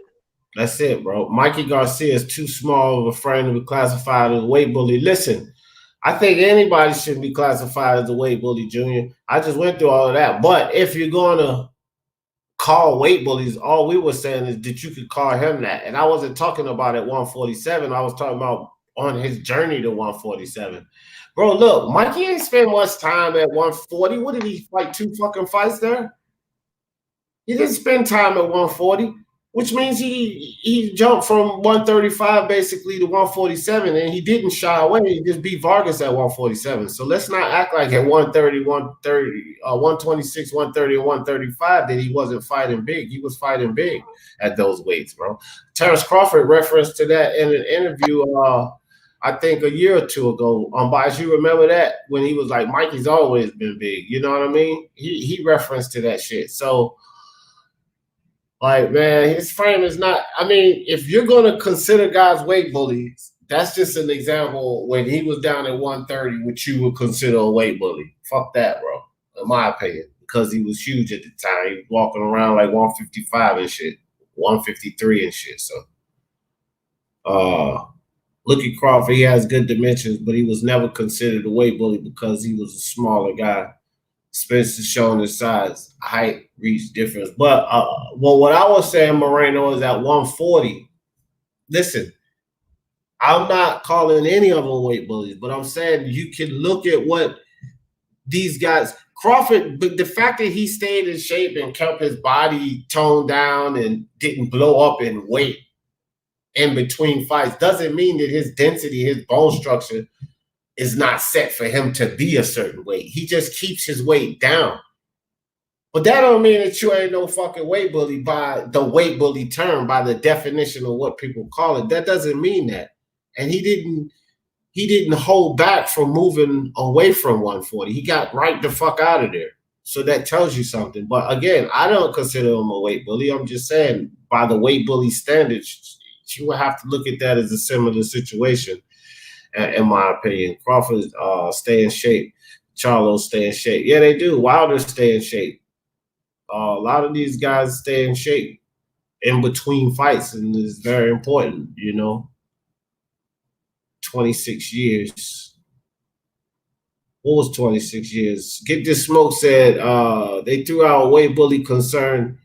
That's it, bro. Mikey Garcia is too small of a frame to be classified as a weight bully. Listen, I think anybody should be classified as a weight bully, Junior. I just went through all of that. But if you're going to call weight bullies, all we were saying is that you could call him that. And I wasn't talking about at 147. I was talking about on his journey to 147. Bro, look, Mikey ain't spent much time at 140. What did he fight? 2 fucking fights there? He didn't spend time at 140, which means he jumped from 135 basically to 147, and he didn't shy away. He just beat Vargas at 147. So let's not act like at 130, 126, 130, and 135 that he wasn't fighting big. He was fighting big at those weights, bro. Terrence Crawford referenced to that in an interview, I think a year or two ago. Bias, you remember that when he was like, Mikey's always been big. You know what I mean? He referenced to that shit. So, like, man, his frame is not. I mean, if you're gonna consider guys weight bullies, that's just an example. When he was down at 130, which you would consider a weight bully. Fuck that, bro. In my opinion, because he was huge at the time. He was walking around like 155 and shit, 153 and shit. So, look at Crawford. He has good dimensions, but he was never considered a weight bully because he was a smaller guy. Spence is showing his size, height, reach difference. But well, what I was saying, Moreno, is at 140. Listen, I'm not calling any of them weight bullies, but I'm saying you can look at what these guys, Crawford, but the fact that he stayed in shape and kept his body toned down and didn't blow up in weight in between fights doesn't mean that his density, his bone structure is not set for him to be a certain weight. He just keeps his weight down. But that don't mean that you ain't no fucking weight bully by the weight bully term, by the definition of what people call it. That doesn't mean that. And he didn't hold back from moving away from 140. He got right the fuck out of there. So that tells you something. But again, I don't consider him a weight bully. I'm just saying by the weight bully standards, you would have to look at that as a similar situation. In my opinion, Crawford stay in shape. Charlo stay in shape. Yeah, they do. Wilder stay in shape. A lot of these guys stay in shape in between fights, and it's very important, you know. 26 years. What was 26 years? Get This Smoke said they threw out a weight bully concern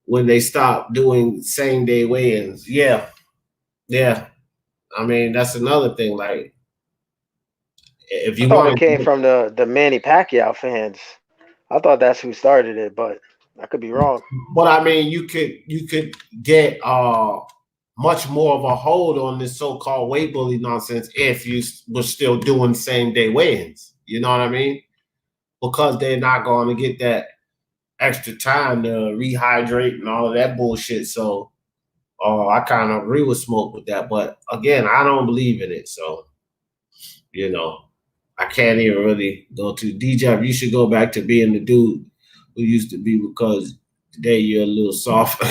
when they stopped doing same-day weigh-ins. Yeah. I mean, that's another thing. Like, if you want, it came from the Manny Pacquiao fans. I thought that's who started it, but I could be wrong. But I mean, you could get much more of a hold on this so-called weight bully nonsense if you were still doing same-day weigh-ins. You know what I mean? Because they're not going to get that extra time to rehydrate and all of that bullshit. So. I kind of agree with Smoke with that, but again, I don't believe in it. So, you know, I can't even really go to DJ. You should go back to being the dude who used to be, because today you're a little soft.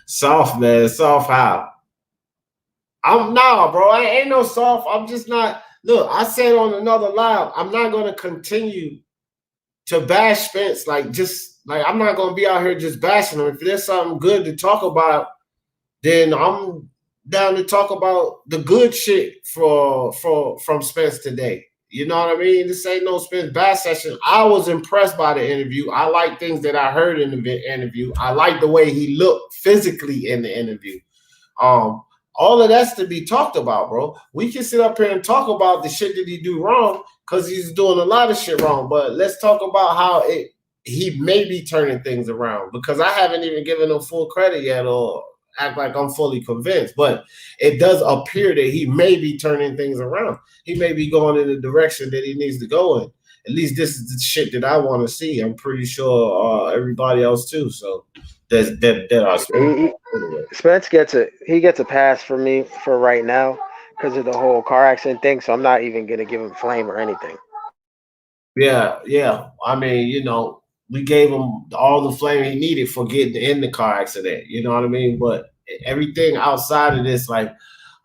Soft, man. Soft how? Bro. I ain't no soft. I'm just not. Look, I said on another live, I'm not going to continue to bash Spence. I'm not gonna be out here just bashing him. If there's something good to talk about, then I'm down to talk about the good shit from Spence today. You know what I mean? This ain't no Spence bash session. I was impressed by the interview. I like things that I heard in the interview. I like the way he looked physically in the interview. All of that's to be talked about, bro. We can sit up here and talk about the shit that he do wrong, because he's doing a lot of shit wrong. But let's talk about how he may be turning things around, because I haven't even given him full credit yet or act like I'm fully convinced. But it does appear that he may be turning things around. He may be going in the direction that he needs to go in. At least this is the shit that I want to see. I'm pretty sure everybody else too. So Spence gets a pass for me for right now because of the whole car accident thing. So I'm not even gonna give him flame or anything. Yeah. I mean, you know, we gave him all the flame he needed for getting in the car accident. You know what I mean? But everything outside of this, like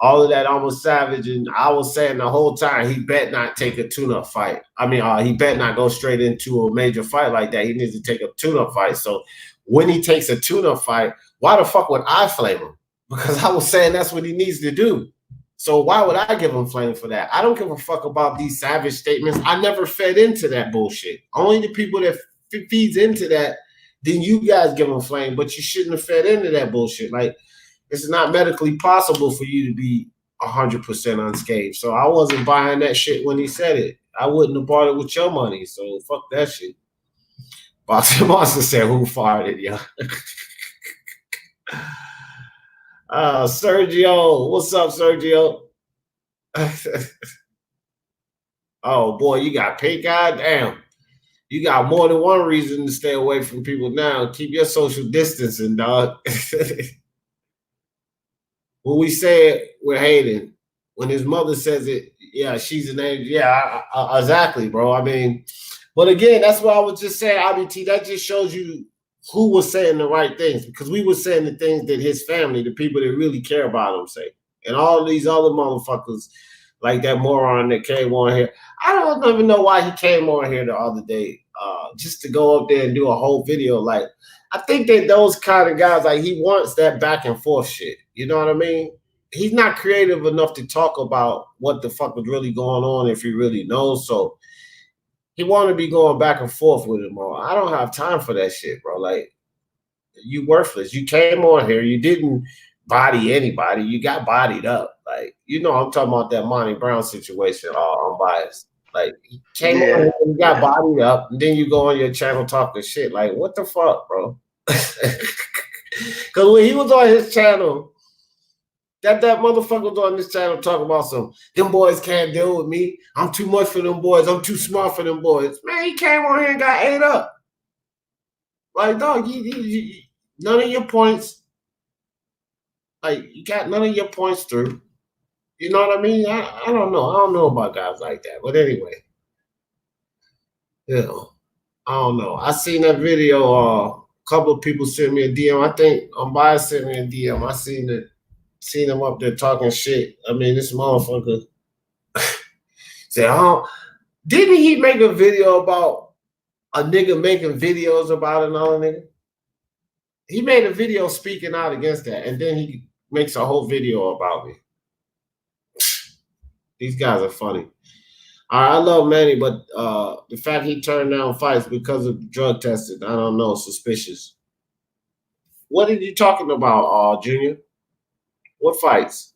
all of that almost savage. And I was saying the whole time, he bet not take a tune-up fight. I mean, he bet not go straight into a major fight like that. He needs to take a tune-up fight. So when he takes a tune-up fight, why the fuck would I flame him? Because I was saying that's what he needs to do. So why would I give him flame for that? I don't give a fuck about these savage statements. I never fed into that bullshit. Only the people that feeds into that, then you guys give him flame, but you shouldn't have fed into that bullshit. Like, it's not medically possible for you to be 100% unscathed. So I wasn't buying that shit when he said it. I wouldn't have bought it with your money. So fuck that shit. Boxing Monster said, who farted, yo? Sergio, what's up, Sergio? Oh boy, you got pink eye? Damn. You got more than one reason to stay away from people now. Keep your social distancing, dog. When we say it, we're hating. When his mother says it, yeah, she's an angel. Yeah, exactly, bro. I mean, but again, that's what I was just saying, IBT. That just shows you who was saying the right things, because we were saying the things that his family, the people that really care about him, say. And all these other motherfuckers, like that moron that came on here. I don't even know why he came on here the other day, just to go up there and do a whole video. Like, I think that those kind of guys, like, he wants that back and forth shit. You know what I mean? He's not creative enough to talk about what the fuck was really going on if he really knows. So he want to be going back and forth with him. I don't have time for that shit, bro. Like, you worthless. You came on here. You didn't body anybody. You got bodied up. Like, you know, I'm talking about that Monty Brown situation. I'm biased. Like, he came on here and you got bodied up, and then you go on your channel talking shit. Like, what the fuck, bro? Because when he was on his channel, that motherfucker was on this channel talking about them boys can't deal with me. I'm too much for them boys. I'm too smart for them boys. Man, he came on here and got ate up. Like, dog, none of your points, like, you got none of your points through. You know what I mean? I don't know. I don't know about guys like that. But anyway, you know, I don't know. I seen that video. A couple of people sent me a DM. I think Bias sent me a DM. I seen him up there talking shit. I mean, this motherfucker said, didn't he make a video about a nigga making videos about another nigga? He made a video speaking out against that, and then he makes a whole video about me. These guys are funny. All right, I love Manny, but the fact he turned down fights because of drug testing, I don't know, suspicious. What are you talking about, Junior? What fights?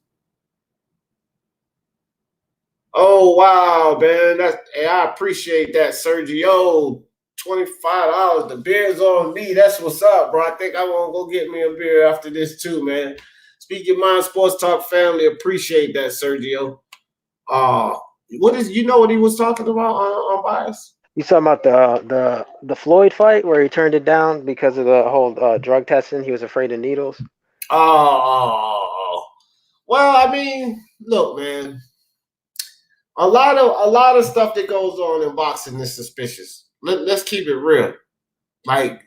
Oh, wow, man. Hey, I appreciate that, Sergio. $25. The beer's on me. That's what's up, bro. I think I want to go get me a beer after this too, man. Speak your mind, Sports Talk family. Appreciate that, Sergio. You know what he was talking about on Bias? You talking about the Floyd fight where he turned it down because of the whole drug testing? He was afraid of needles. Oh, well, I mean, look, man. A lot of stuff that goes on in boxing is suspicious. Let's keep it real. Like,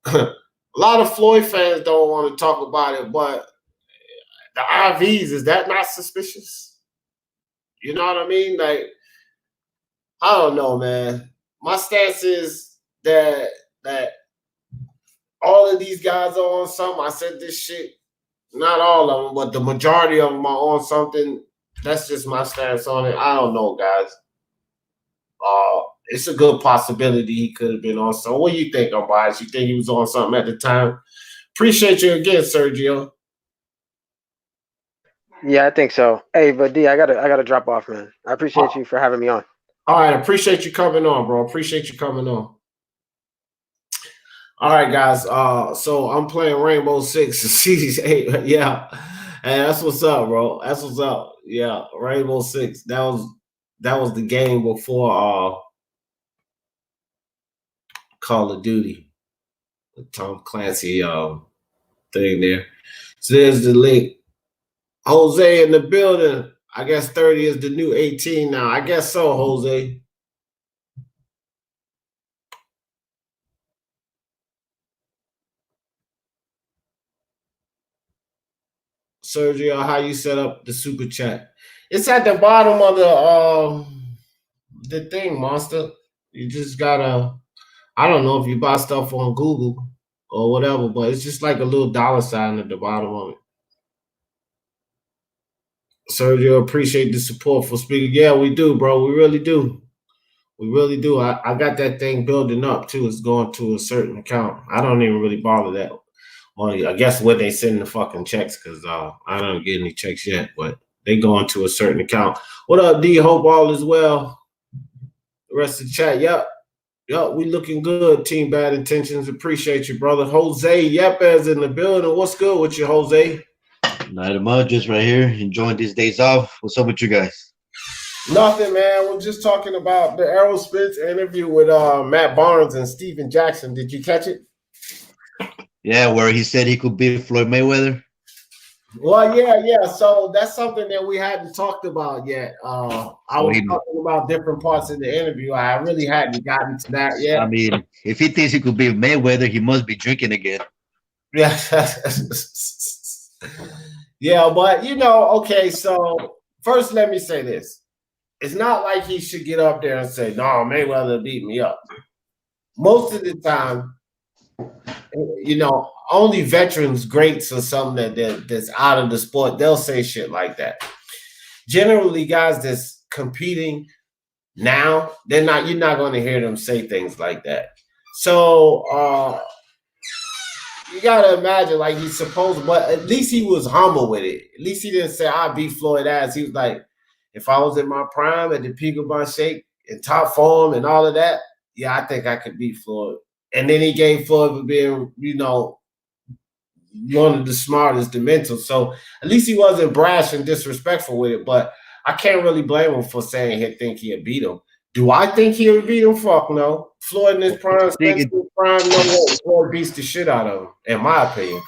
a lot of Floyd fans don't want to talk about it, but the IVs, is that not suspicious? You know what I mean? Like, I don't know, man. My stance is that all of these guys are on something. I said this shit, not all of them, but the majority of them are on something. That's just my stance on it. I don't know, guys. It's a good possibility he could have been on something. What do you think, Bias? You think he was on something at the time? Appreciate you again, Sergio. Yeah, I think so. Hey, but D, I gotta drop off, man. I appreciate you for having me on. All right, appreciate you coming on, bro. Appreciate you coming on. All right, guys. So I'm playing Rainbow Six Series 8. Yeah. And that's what's up, bro. That's what's up. Yeah, Rainbow Six. That was the game before Call of Duty. The Tom Clancy thing there. So there's the link. Jose in the building. I guess 30 is the new 18 now. I guess so, Jose. Sergio, how you set up the super chat. It's at the bottom of the thing, Monster. You just gotta. I don't know if you buy stuff on Google or whatever, but it's just like a little dollar sign at the bottom of it. Sergio, appreciate the support for speaking. Yeah, we do, bro. We really do. We really do. I got that thing building up too. It's going to a certain account. I don't even really bother that money. I guess when they send the fucking checks, because I don't get any checks yet, but they going to a certain account. What up, D? Hope all is well. The rest of the chat, yep, we looking good. Team Bad Intentions, appreciate you, brother. Jose Yepes in the building. What's good with you, Jose? Not much, just right here, enjoying these days off. What's up with you guys? Nothing, man. We're just talking about the Errol Spence interview with Matt Barnes and Steven Jackson. Did you catch it? Yeah, where he said he could beat Floyd Mayweather. Well, yeah. So that's something that we hadn't talked about yet. I was talking about different parts of the interview. I really hadn't gotten to that yet. I mean, if he thinks he could beat Mayweather, he must be drinking again. Yeah. Yeah, but okay, so first let me say this. It's not like he should get up there and say, no, Mayweather beat me up. Most of the time, only veterans, greats, or something that's out of the sport, they'll say shit like that. Generally, guys that's competing now, you're not going to hear them say things like that. So you gotta imagine, like, he's supposed, but at least he was humble with it. At least he didn't say I beat Floyd ass. He was like, if I was in my prime at the peak of my shape in top form and all of that, yeah, I think I could beat Floyd. And then he gave Floyd for being, one of the smartest, the mental. So at least he wasn't brash and disrespectful with it. But I can't really blame him for saying he think he'd beat him. Do I think he would beat him? Fuck no. Floyd in his prime, Spence in his prime, no way. Floyd beats the shit out of him, in my opinion.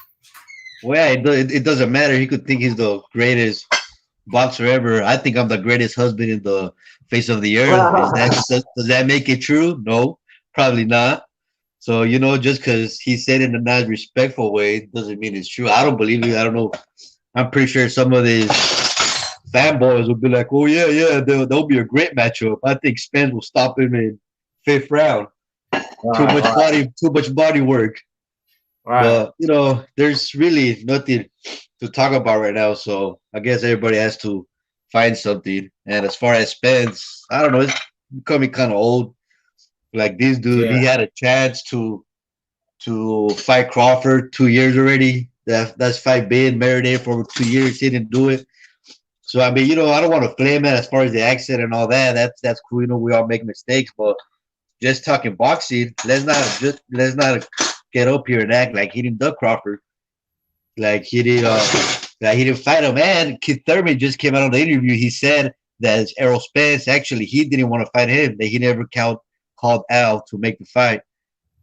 Well, yeah, it doesn't matter. He could think he's the greatest boxer ever. I think I'm the greatest husband in the face of the earth. Does that make it true? No, probably not. So, just because he said it in a nice, respectful way doesn't mean it's true. I don't believe it. I don't know. I'm pretty sure some of these fanboys will be like, oh, yeah, that'll be a great matchup. I think Spence will stop him in 5th round. Too much body work. Right. But, there's really nothing to talk about right now. So I guess everybody has to find something. And as far as Spence, I don't know. It's becoming kind of old. Like this dude, He had a chance to fight Crawford 2 years already. That's fight being marinated for 2 years. He didn't do it. So I mean, I don't want to blame it as far as the accent and all that. That's cool. We all make mistakes, but just talking boxing, let's not get up here and act like he didn't duck Crawford. Like he didn't fight him. And Keith Thurman just came out on the interview. He said that Errol Spence actually he didn't want to fight him. That he never called Al to make the fight.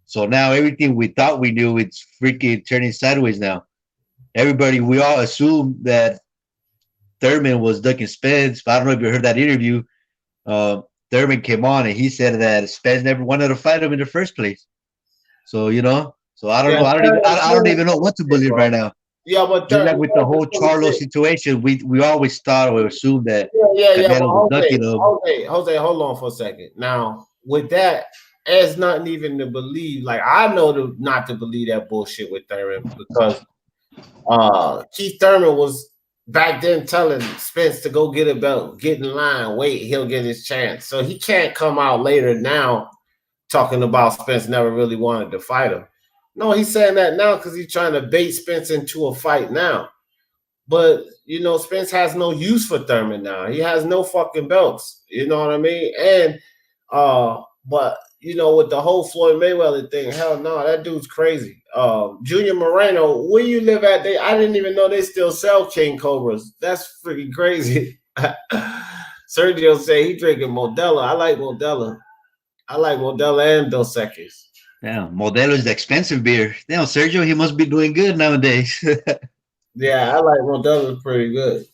So now everything we thought we knew, it's freaking turning sideways now. We all assume that Thurman was ducking Spence. But I don't know if you heard that interview. Thurman came on and he said that Spence never wanted to fight him in the first place. So so I don't know. I don't even know what to believe right now. Yeah, but just like with the whole Charlo situation, we always thought or assumed that Canelo was ducking him. Jose, hold on for a second. Now with that, there's nothing even to believe. Like I know not to believe that bullshit with Thurman because Keith Thurman was back then telling Spence to go get a belt, get in line, wait, he'll get his chance. So he can't come out later now talking about Spence never really wanted to fight him. No, he's saying that now because he's trying to bait Spence into a fight now. But, Spence has no use for Thurman now. He has no fucking belts. You know what I mean? And, but, with the whole Floyd Mayweather thing, hell no, that dude's crazy. Junior Moreno, where you live at? I didn't even know they still sell King Cobras. That's freaking crazy. Sergio say he drinking Modelo. I like Modelo. And Dos Equis. Yeah, Modelo is the expensive beer. Damn, Sergio, he must be doing good nowadays. Yeah, I like Modelo. It's pretty good.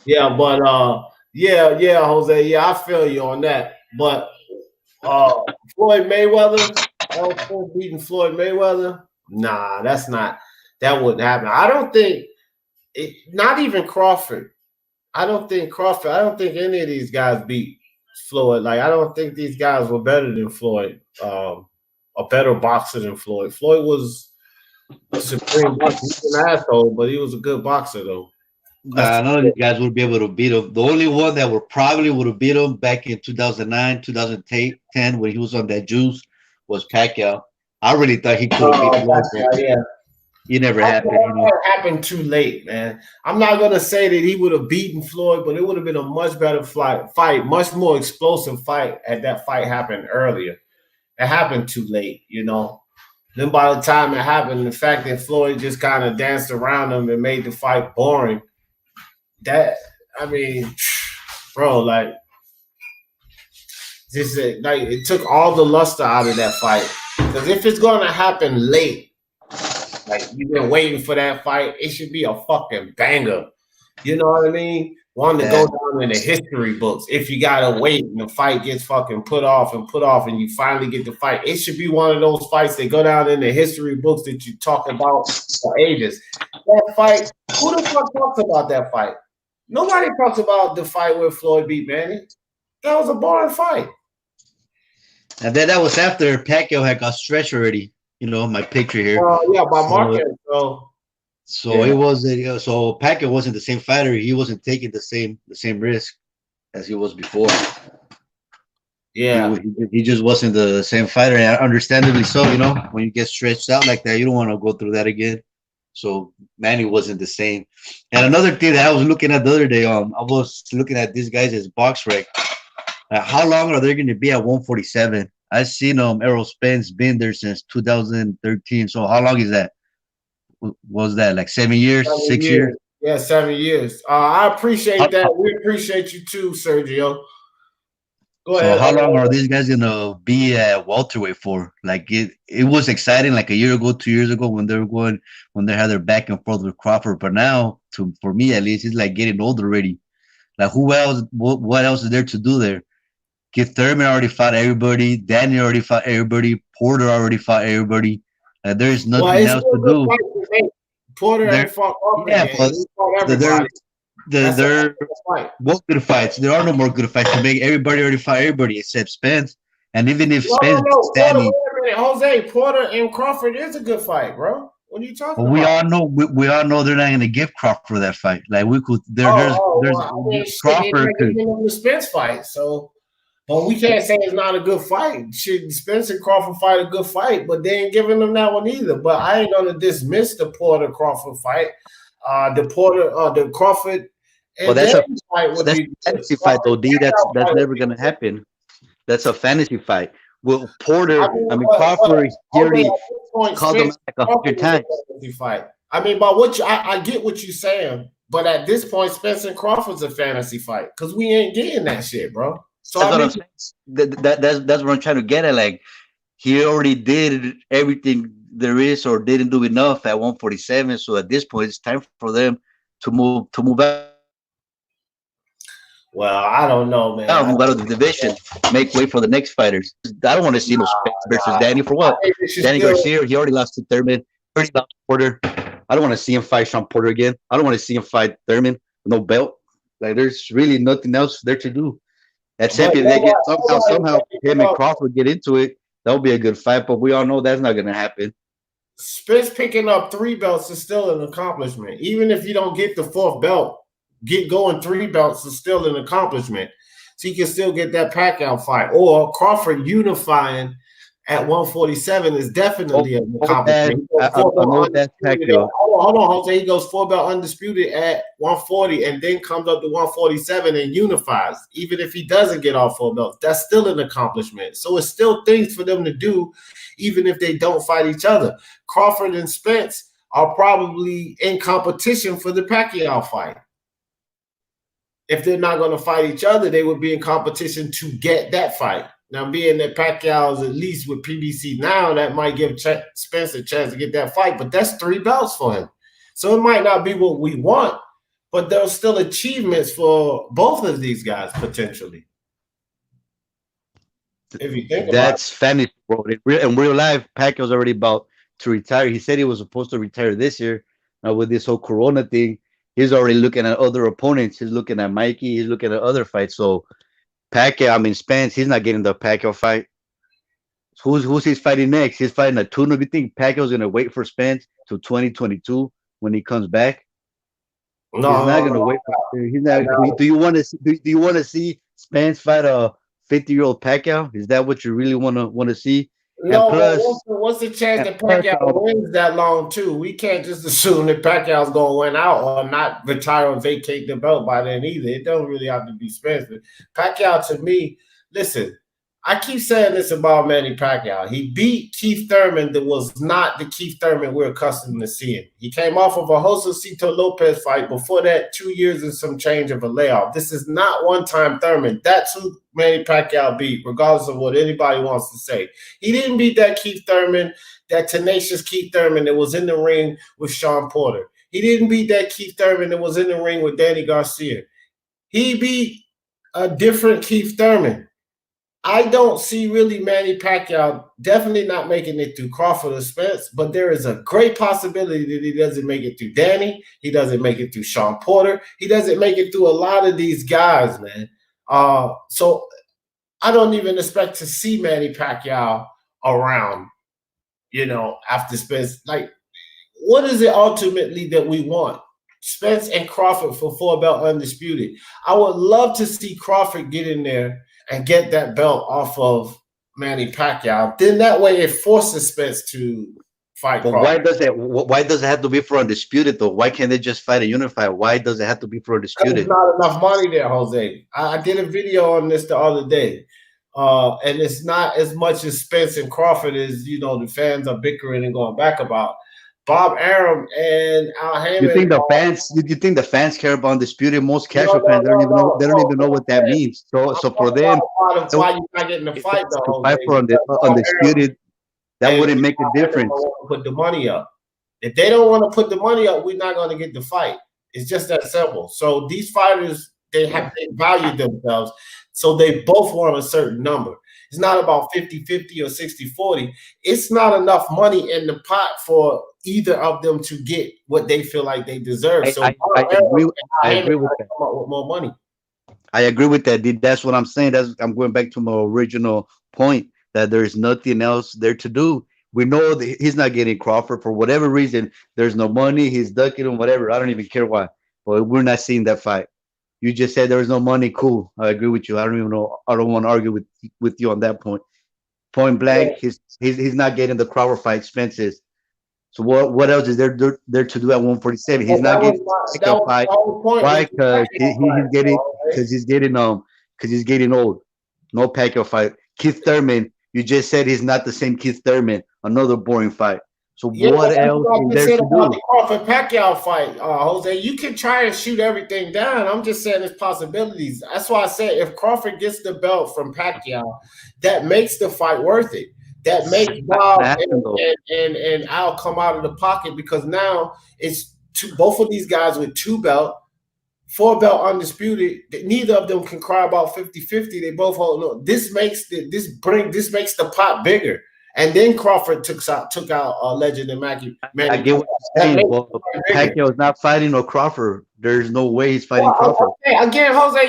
Yeah, but yeah, Jose. Yeah, I feel you on that. But Floyd Mayweather, beating Floyd Mayweather. Nah, that wouldn't happen. I don't think Not even Crawford. I don't think any of these guys beat Floyd. Like I don't think these guys were better than Floyd. A better boxer than Floyd. Floyd was a supreme boxer. He was an asshole, but he was a good boxer though. None of these guys would be able to beat him. The only one that probably would have beat him back in 2009, 2010 when he was on that juice was Pacquiao. I really thought he could have beat Floyd. Yeah. It never happened. It happened too late, man. I'm not gonna say that he would have beaten Floyd, but it would have been a much better fight, much more explosive fight had that fight happened earlier. It happened too late, you know. Then by the time it happened, the fact that Floyd just kind of danced around him and made the fight boring. That I mean, bro, like this is like it took all the luster out of that fight. Because if it's gonna happen late, like you've been waiting for that fight, it should be a fucking banger. You know what I mean? One to go down in the history books. If you gotta wait and the fight gets fucking put off, and you finally get the fight, it should be one of those fights that go down in the history books that you talk about for ages. That fight, who the fuck talks about that fight? Nobody talks about the fight where Floyd beat Manny. That was a boring fight. And then that was after Pacquiao had got stretched already. You know, my picture here. Yeah, by Marquez. So it wasn't. So Pacquiao wasn't the same fighter. He wasn't taking the same risk as he was before. Yeah, he just wasn't the same fighter, and understandably so. You know, when you get stretched out like that, you don't want to go through that again. So Manny wasn't the same. And another thing that I was looking at the other day, I was looking at these guys as box rec. How long are they going to be at 147? I've seen Errol Spence been there since 2013. So how long is that? Was that like 7 years, 6 years? Yeah, 7 years. I appreciate that. We appreciate you too, Sergio. Go ahead. So how long are these guys gonna be at welterweight for? Like it was exciting like a year ago, 2 years ago when they had their back and forth with Crawford. But now, for me at least, it's like getting old already. Like who else? What else is there to do there? Keith Thurman already fought everybody. Danny already fought everybody. Porter already fought everybody. There's nothing else to do. Porter and fought everybody. They're both good fights. There are no more good fights to make. Everybody already fought everybody except Spence. And even if Spence is standing, Jose, Porter and Crawford is a good fight, bro. What are you talking about? We all know they're not going to give Crawford that fight. Like we could. There's Crawford could the Spence fight. So, but we can't say it's not a good fight. Should Spence and Crawford fight a good fight? But they ain't giving them that one either. But I ain't gonna dismiss the Porter Crawford fight. The Crawford. Well, that's a fantasy fight, though, D. That's never gonna happen. That's a fantasy fight. Well, Porter, Crawford, he already called him like 100 times. Fight. I mean, by what I get what you're saying, but at this point, Spence and Crawford's a fantasy fight because we ain't getting that shit, bro. So that's what I'm saying. That's what I'm trying to get at. Like he already did everything there is, or didn't do enough at 147. So at this point, it's time for them to move out. Well, I don't know, man. Move out of the division. Make way for the next fighters. I don't want to see no Spence versus Danny for what? Danny Garcia, he already lost to Thurman. Already lost to Porter. I don't want to see him fight Sean Porter again. I don't want to see him fight Thurman with no belt. Like there's really nothing else there to do. Except if they get somehow him and Crawford get into it, that would be a good fight. But we all know that's not going to happen. Spence picking up 3 belts is still an accomplishment. Even if you don't get the 4th belt, going 3 belts is still an accomplishment. So you can still get that Pacquiao fight. Or Crawford unifying at 147 is definitely an accomplishment. Hold on, Jose. He goes 4-belt undisputed at 140 and then comes up to 147 and unifies. Even if he doesn't get all 4 belts, that's still an accomplishment. So it's still things for them to do, even if they don't fight each other. Crawford and Spence are probably in competition for the Pacquiao fight. If they're not going to fight each other, they would be in competition to get that fight. Now, being that Pacquiao's at least with PBC now, that might give Spence a chance to get that fight, but that's 3 belts for him. So it might not be what we want, but there's still achievements for both of these guys potentially. If you think that's fantasy, bro. In real life, Pacquiao's already about to retire. He said he was supposed to retire this year. Now with this whole Corona thing, he's already looking at other opponents. He's looking at Mikey. He's looking at other fights. So Pacquiao, I mean Spence, he's not getting the Pacquiao fight. Who's he's fighting next? He's fighting a tuna. Do you think Pacquiao's gonna wait for Spence till 2022 when he comes back? No, He's not no, gonna no. wait for. He's not. Do you want to? Do you want to see Spence fight a 50-year-old Pacquiao? Is that what you really want to see? And No, but plus, what's the chance and that plus, Pacquiao wins that long too? We can't just assume that Pacquiao's gonna win out or not retire or vacate the belt by then either. It don't really have to be Spence. But Pacquiao, to me, listen, I keep saying this about Manny Pacquiao. He beat Keith Thurman that was not the Keith Thurman we're accustomed to seeing. He came off of a Josecito Lopez fight. Before that, 2 years and some change of a layoff. This is not one-time Thurman. That's who Manny Pacquiao beat, regardless of what anybody wants to say. He didn't beat that Keith Thurman, that tenacious Keith Thurman that was in the ring with Sean Porter. He didn't beat that Keith Thurman that was in the ring with Danny Garcia. He beat a different Keith Thurman. I don't see really Manny Pacquiao definitely not making it through Crawford or Spence, but there is a great possibility that he doesn't make it through Danny. He doesn't make it through Sean Porter. He doesn't make it through a lot of these guys, man. So I don't even expect to see Manny Pacquiao around, after Spence. Like, what is it ultimately that we want? Spence and Crawford for 4-belt undisputed. I would love to see Crawford get in there and get that belt off of Manny Pacquiao. Then that way it forces Spence to fight but Crawford. why does it have to be for undisputed though? Why can't they just fight a unified? Why does it have to be for undisputed? There's not enough money there, Jose. I did a video on this the other day. And it's not as much as Spence and Crawford as, the fans are bickering and going back about. Bob Arum and Al Heyman. You think the fans? You think the fans care about undisputed? Most casual fans don't even know. They don't even know what that means. So for them, why you not getting the fight though? to fight for undisputed, that wouldn't make a difference. Put the money up. If they don't want to put the money up, we're not going to get the fight. It's just that simple. So these fighters, they value themselves. So they both want a certain number. It's not about 50-50 or 60-40. It's not enough money in the pot for either of them to get what they feel like they deserve. So I agree with that. Come up with more money. I agree with that. That's what I'm saying. I'm going back to my original point that there's nothing else there to do. We know that he's not getting Crawford for whatever reason. There's no money. He's ducking him, whatever. I don't even care why. But we're not seeing that fight. You just said there was no money. Cool. I agree with you. I don't even know. I don't want to argue with you on that point. Point blank, he's not getting the Crawford fight. Spence is. So what else is there to do at 147? He's not getting the fight. Why? Because he's getting old. No Pacquiao fight. Keith Thurman, you just said he's not the same Keith Thurman. Another boring fight. So what else is there to do? The Crawford Pacquiao fight, Jose. You can try and shoot everything down. I'm just saying there's possibilities. That's why I said if Crawford gets the belt from Pacquiao, that makes the fight worth it. That makes Bob and Al come out of the pocket because now it's both of these guys with 2 belt, 4-belt undisputed. Neither of them can cry about 50-50. They both hold on. This makes the pot bigger. And then Crawford took out Legend and Mackie. I get what you're saying. Well, Pacquiao is not fighting no Crawford. There's no way he's fighting Crawford. Okay. Again, Jose,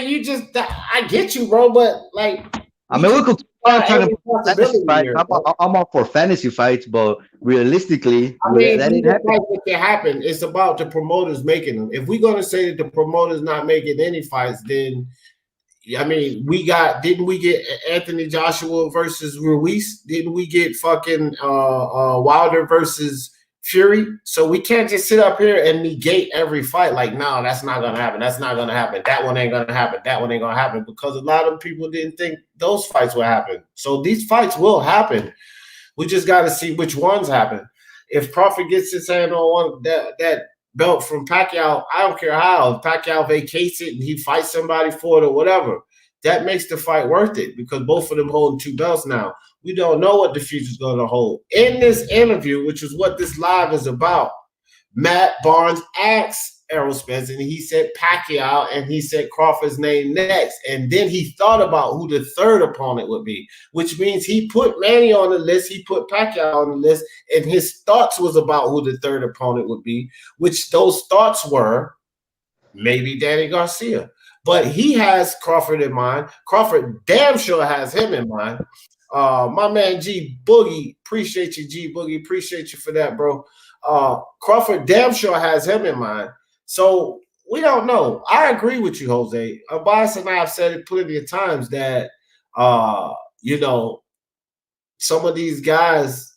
I get you, bro. But I mean, we could talk about fantasy fights. I'm all for fantasy fights, but realistically, that didn't happen. What can happen? It's about the promoters making them. If we're gonna say that the promoters not making any fights, then I mean, didn't we get Anthony Joshua versus Ruiz? Didn't we get fucking Wilder versus Fury? So we can't just sit up here and negate every fight like, no, that's not going to happen. That's not going to happen. That one ain't going to happen. That one ain't going to happen because a lot of people didn't think those fights would happen. So these fights will happen. We just got to see which ones happen. If Crawford gets his hand on that belt from Pacquiao, I don't care how. If Pacquiao vacates it and he fights somebody for it or whatever, that makes the fight worth it because both of them holding 2 belts now. We don't know what the future's going to hold. In this interview, which is what this live is about, Matt Barnes asked Errol Spence, and he said Pacquiao, and he said Crawford's name next. And then he thought about who the third opponent would be, which means he put Manny on the list, he put Pacquiao on the list, and his thoughts was about who the third opponent would be, which those thoughts were maybe Danny Garcia. But he has Crawford in mind. Crawford damn sure has him in mind. My man G Boogie, appreciate you, G Boogie, appreciate you for that, bro. Crawford damn sure has him in mind. So we don't know. I agree with you, Jose. Abbas and I have said it plenty of times that you know, some of these guys,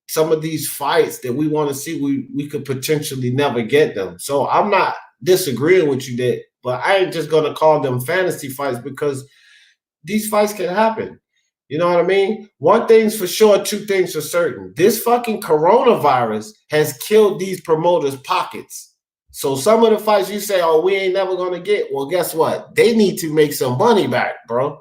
some of these fights that we want to see, we could potentially never get them. So I'm not disagreeing with you that, but I ain't just gonna call them fantasy fights because these fights can happen. You know what I mean? One thing's for sure, two things for certain. This fucking coronavirus has killed these promoters' pockets. So some of the fights you say, oh, we ain't never gonna get, well, guess what? They need to make some money back, bro.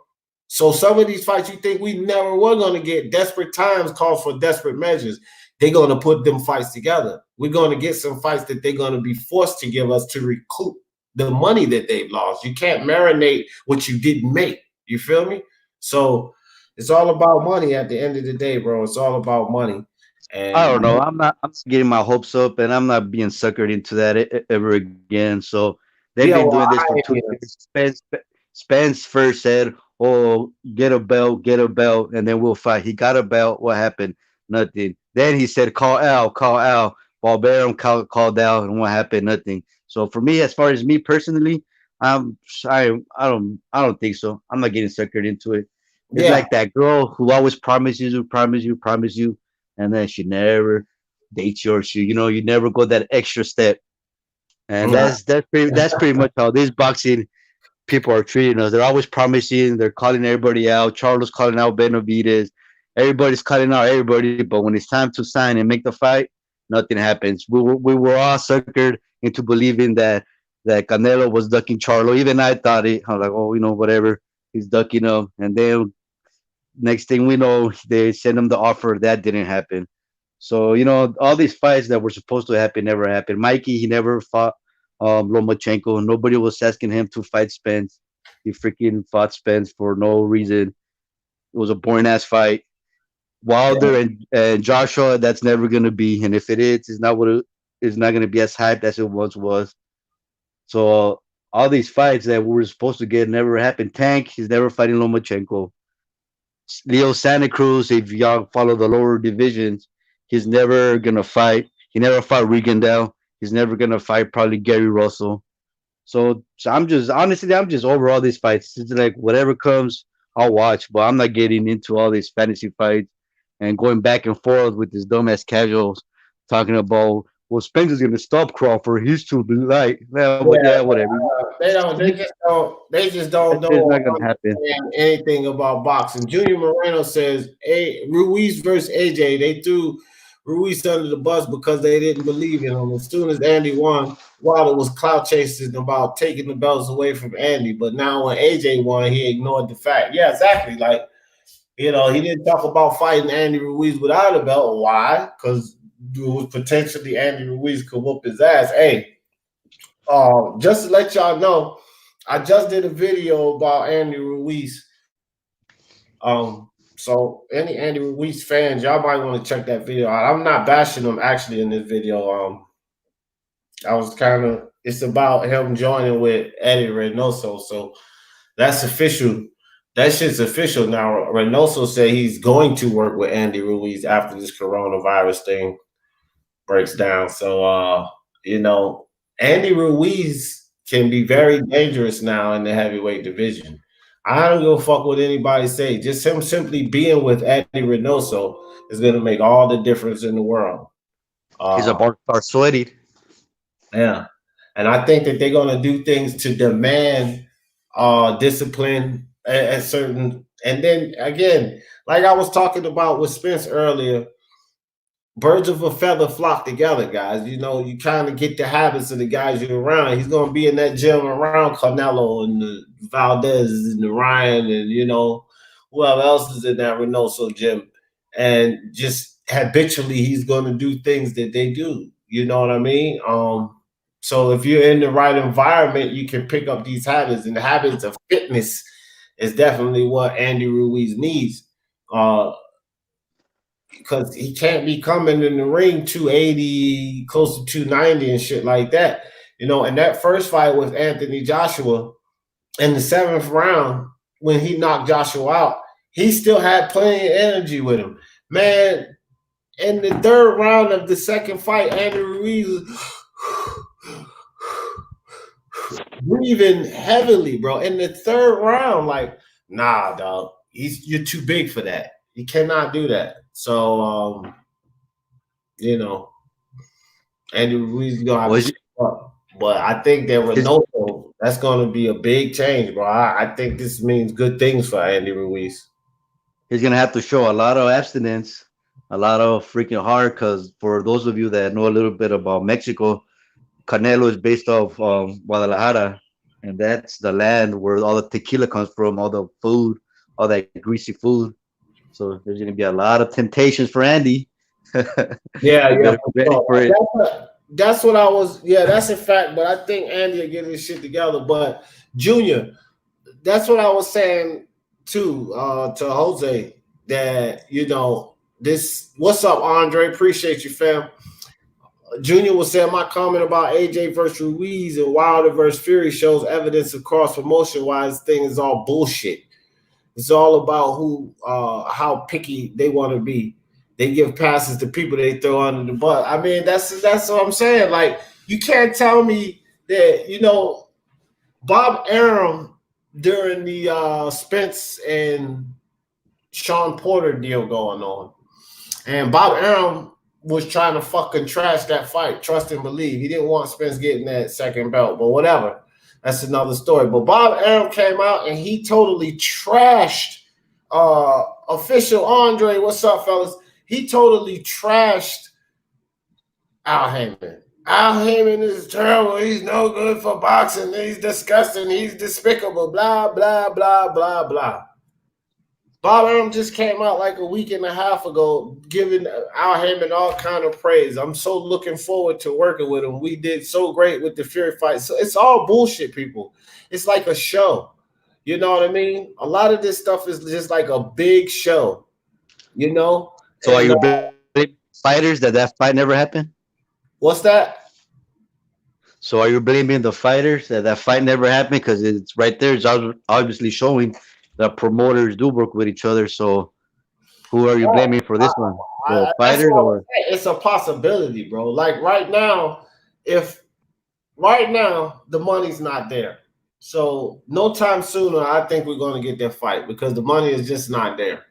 So some of these fights you think we never were gonna get, desperate times call for desperate measures. They're gonna put them fights together. We're gonna get some fights that they're gonna be forced to give us to recoup the money that they've lost. You can't marinate what you didn't make. You feel me? So it's all about money at the end of the day, bro. It's all about money. And I don't know. I'm not getting my hopes up, and I'm not being suckered into that ever again. So they've yeah, been well, doing this for 2 years. Spence first said, "Oh, get a belt, and then we'll fight." He got a belt. What happened? Nothing. Then he said, "Call Al, call Al." Barbarian called Al, and what happened? Nothing. So for me, as far as me personally, I don't think so. I'm not getting suckered into it. It's yeah, like that girl who always promise you, and then she never dates you, or you never go that extra step. And yeah, that's pretty much how these boxing people are treating us. They're always promising. They're calling everybody out. Charles calling out Benavides. Everybody's calling out everybody. But when it's time to sign and make the fight, nothing happens. We were all suckered into believing that Canelo was ducking Charlo. Even I thought it. I was like, oh, whatever. He's ducking him. And then next thing we know, they send him the offer. That didn't happen. So, all these fights that were supposed to happen never happened. Mikey, he never fought Lomachenko. Nobody was asking him to fight Spence. He freaking fought Spence for no reason. It was a boring ass fight. Wilder and Joshua, that's never gonna be. And if it is, it's not gonna be as hyped as it once was. So all these fights that we were supposed to get never happened. Tank, he's never fighting Lomachenko. Leo Santa Cruz, if y'all follow the lower divisions, he's never gonna fight. He never fought Rigondeaux. He's never gonna fight probably Gary Russell. So I'm just over all these fights. It's like whatever comes, I'll watch. But I'm not getting into all these fantasy fights and going back and forth with these dumbass casuals talking about, well, Spencer's gonna stop Crawford. He's too light. Yeah, whatever. they don't. They just don't. They just don't know It's or not gonna happen. understand anything about boxing. Junior Moreno says, Ruiz versus AJ. They threw Ruiz under the bus because they didn't believe in him. As soon as Andy won, Wilder was clout chasing about taking the belts away from Andy. But now when AJ won, he ignored the fact. Yeah, exactly. Like, he didn't talk about fighting Andy Ruiz without a belt. Why? Because potentially Andy Ruiz could whoop his ass. Hey, just to let y'all know, I just did a video about Andy Ruiz. So any Andy Ruiz fans, y'all might want to check that video out. I'm not bashing him actually in this video. I was it's about him joining with Eddie Reynoso. So that's official. That shit's official now. Reynoso said he's going to work with Andy Ruiz after this coronavirus thing breaks down. So Andy Ruiz can be very dangerous now in the heavyweight division. I don't give a fuck what anybody say. Just him simply being with Eddie Reynoso is going to make all the difference in the world. He's about to start sweating. Yeah. And I think that they're going to do things to demand discipline at certain. And then, again, like I was talking about with Spence earlier, birds of a feather flock together, guys. You kind of get the habits of the guys you're around. He's going to be in that gym around Canelo and the Valdez and the Ryan and, whoever else is in that Reynoso gym. And just habitually, he's going to do things that they do. You know what I mean? So if you're in the right environment, you can pick up these habits. And the habits of fitness is definitely what Andy Ruiz needs. Because he can't be coming in the ring 280, close to 290 and shit like that. You know, and that first fight with Anthony Joshua in the 7th round, when he knocked Joshua out, he still had plenty of energy with him. Man, in the 3rd round of the second fight, Andy Ruiz was breathing heavily, bro. In the 3rd round, like, nah, dog, you're too big for that. You cannot do that. So, you know, Andy Ruiz is gonna have to step up. But I think that Reynoso, that's gonna be a big change, bro. I think this means good things for Andy Ruiz. He's gonna have to show a lot of abstinence, a lot of freaking heart. Because for those of you that know a little bit about Mexico, Canelo is based off Guadalajara, and that's the land where all the tequila comes from, all the food, all that greasy food. So there's gonna be a lot of temptations for Andy. Yeah, better be ready for it. That's what I was. Yeah, that's a fact. But I think Andy will get his shit together. But Junior, that's what I was saying too to Jose. That this. What's up, Andre? Appreciate you, fam. Junior was saying my comment about AJ versus Ruiz and Wilder versus Fury shows evidence of cross promotion. Why this thing is all bullshit. It's all about how picky they want to be. They give passes to people they throw under the bus. I mean, that's what I'm saying. Like, you can't tell me that, Bob Arum during the Spence and Sean Porter deal going on. And Bob Arum was trying to fucking trash that fight. Trust and believe. He didn't want Spence getting that second belt, but whatever. That's another story. But Bob Arum came out and he totally trashed official Andre. What's up, fellas? He totally trashed Al Heyman. Al Heyman is terrible. He's no good for boxing. He's disgusting. He's despicable. Blah, blah, blah, blah, blah. Bob Arum just came out like a week and a half ago giving Al Heyman all kind of praise. I'm so looking forward to working with him. We did so great with the Fury fight. So it's all bullshit, people. It's like a show. You know what I mean? A lot of this stuff is just like a big show. So are you blaming fighters that fight never happened? What's that? So are you blaming the fighters that fight never happened? Because it's right there. It's obviously showing that promoters do work with each other. So who are you blaming for this one? The fighters or? It's a possibility, bro. Like right now, the money's not there. So no time sooner, I think we're going to get that fight because the money is just not there.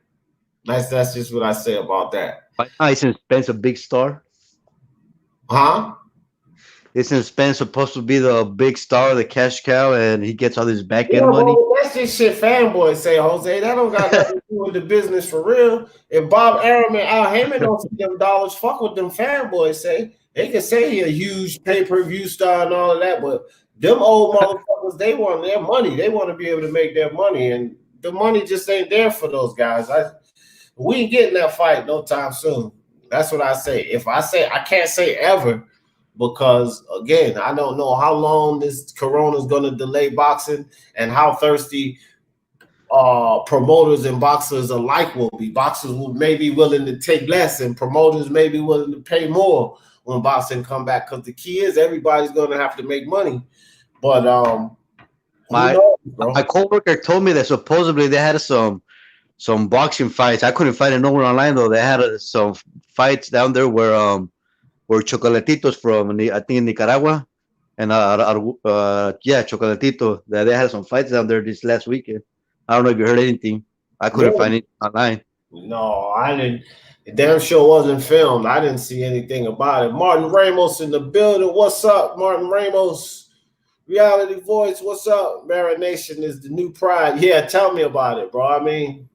That's just what I say about that. Isn't Spence a big star? Huh? Isn't Spence supposed to be the big star, the cash cow, and he gets all this back end money? That's just shit fanboys say, Jose. That don't got nothing to do with the business for real. If Bob Arum and Al Heyman don't see them dollars, fuck what them fanboys say. They can say he a huge pay-per-view star and all of that, but them old motherfuckers, they want their money. They want to be able to make their money, and the money just ain't there for those guys. We ain't getting that fight no time soon. That's what I say. If I say, I can't say ever because, again, I don't know how long this corona is going to delay boxing and how thirsty promoters and boxers alike will be. Boxers may be willing to take less and promoters may be willing to pay more when boxing come back because the key is everybody's going to have to make money. But my coworker told me that supposedly they had some boxing fights. I couldn't find it nowhere online though. They had some fights down there where Chocolatito's from, I think in Nicaragua, and Chocolatito. That they had some fights down there this last weekend. I don't know if you heard anything. I couldn't find it online. No, I didn't. The damn show wasn't filmed. I didn't see anything about it. Martin Ramos in the building. What's up, Martin Ramos? Reality Voice. What's up? Marination is the new pride. Yeah, tell me about it, bro. I mean,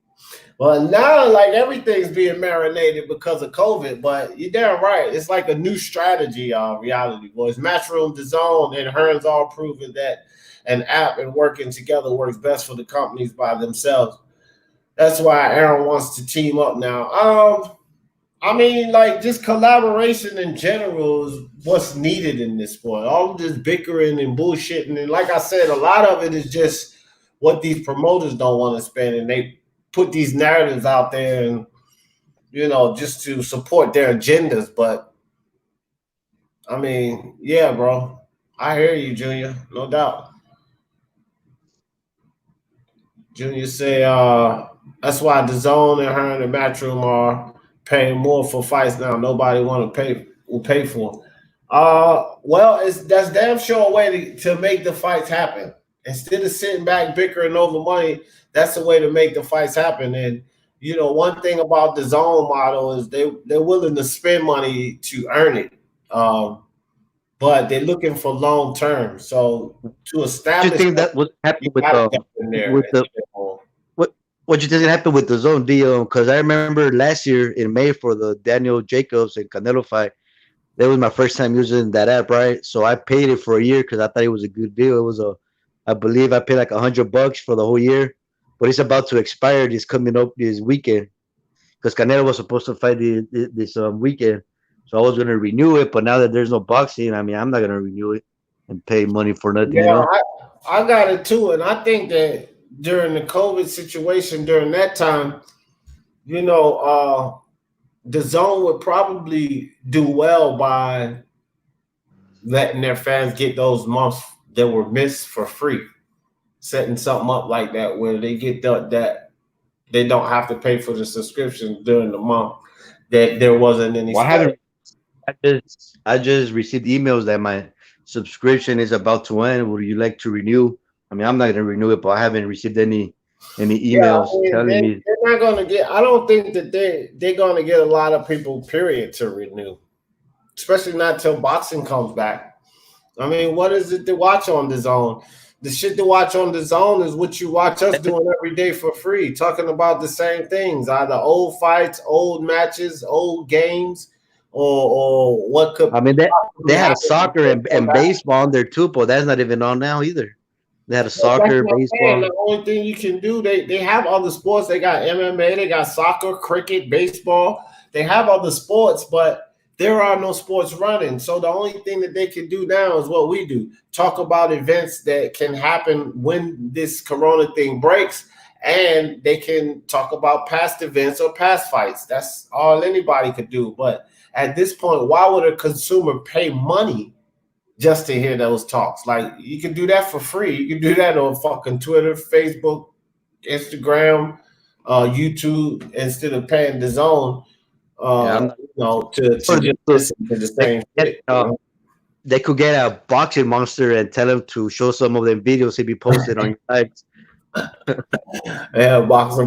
well, now like everything's being marinated because of COVID, but you're damn right. It's like a new strategy, Reality Voice. Matchroom, DAZN, and Hearns all proven that an app and working together works best for the companies by themselves. That's why Aaron wants to team up now. I mean, like, just collaboration in general is what's needed in this sport. All of this bickering and bullshitting. And like I said, a lot of it is just what these promoters don't want to spend. And they put these narratives out there and, just to support their agendas. But, I mean, yeah, bro. I hear you, Junior. No doubt. Junior say, that's why the zone and her and the matchroom are paying more for fights now. Nobody want to pay will pay for. Well, it's that's damn sure a way to make the fights happen. Instead of sitting back bickering over money, that's a way to make the fights happen. And one thing about the zone model is they're willing to spend money to earn it. But they're looking for long term. So to Do you establish think that, that would happen you gotta jump in there with and the spend more. what you think happened with the zone deal? Because I remember last year in May for the Daniel Jacobs and Canelo fight, that was my first time using that app, right? So I paid it for a year because I thought it was a good deal. It was I believe I paid like $100 for the whole year, but it's about to expire this coming up this weekend because Canelo was supposed to fight this weekend. So I was gonna renew it, but now that there's no boxing, I mean, I'm not gonna renew it and pay money for nothing, you Yeah, know. I got it too, and I think that during the COVID situation during that time, you know, the zone would probably do well by letting their fans get those months that were missed for free, setting something up like that where they get that they don't have to pay for the subscription during the month that there wasn't any Well, I sport. haven't. I just received emails that my subscription is about to end. Would you like to renew? I mean, I'm not gonna renew it, but I haven't received any Yeah, I emails mean telling me. they're not going to get. I don't think that they're going to get a lot of people. Period to renew, especially not till boxing comes back. I mean, what is it to watch on the zone? The shit to watch on the zone is what you watch us doing every day for free, talking about the same things, either old fights, old matches, old games, or what could I mean, they possibly had a happen soccer before come and back. baseball on there too, but that's not even on now either. They had a But that's soccer, what I'm saying. baseball. The only thing you can do, they have other sports. They got MMA, they got soccer, cricket, baseball. They have other sports, but there are no sports running. So the only thing that they can do now is what we do: talk about events that can happen when this Corona thing breaks, and they can talk about past events or past fights. That's all anybody could do. But at this point, why would a consumer pay money just to hear those talks? Like, you can do that for free. You can do that on fucking Twitter, Facebook, Instagram, YouTube, instead of paying the zone. Yeah, I'm not. To just listen to the They same could get, shit. they could get a boxing monster and tell him to show some of them videos he be posted on your sites. Yeah, boxer.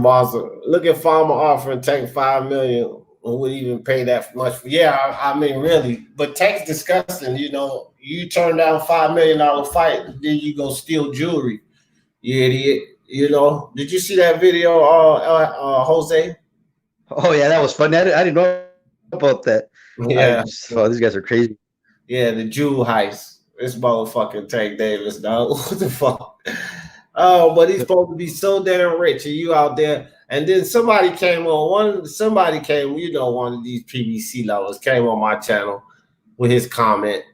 Look at Farmer offering Tank 5 million. Who would even pay that much? Yeah, I mean, really. But Tank's disgusting. You turn down $5 million fight, then you go steal jewelry. You idiot. Did you see that video, Jose? Oh yeah, that was funny. I didn't know about that. Yeah, Oh, these guys are crazy. yeah, the jewel heist. This motherfucking Tank Davis, dog. What the fuck? Oh, but he's supposed to be so damn rich, and you out there. And then somebody came on one of these PBC lovers came on my channel with his comment,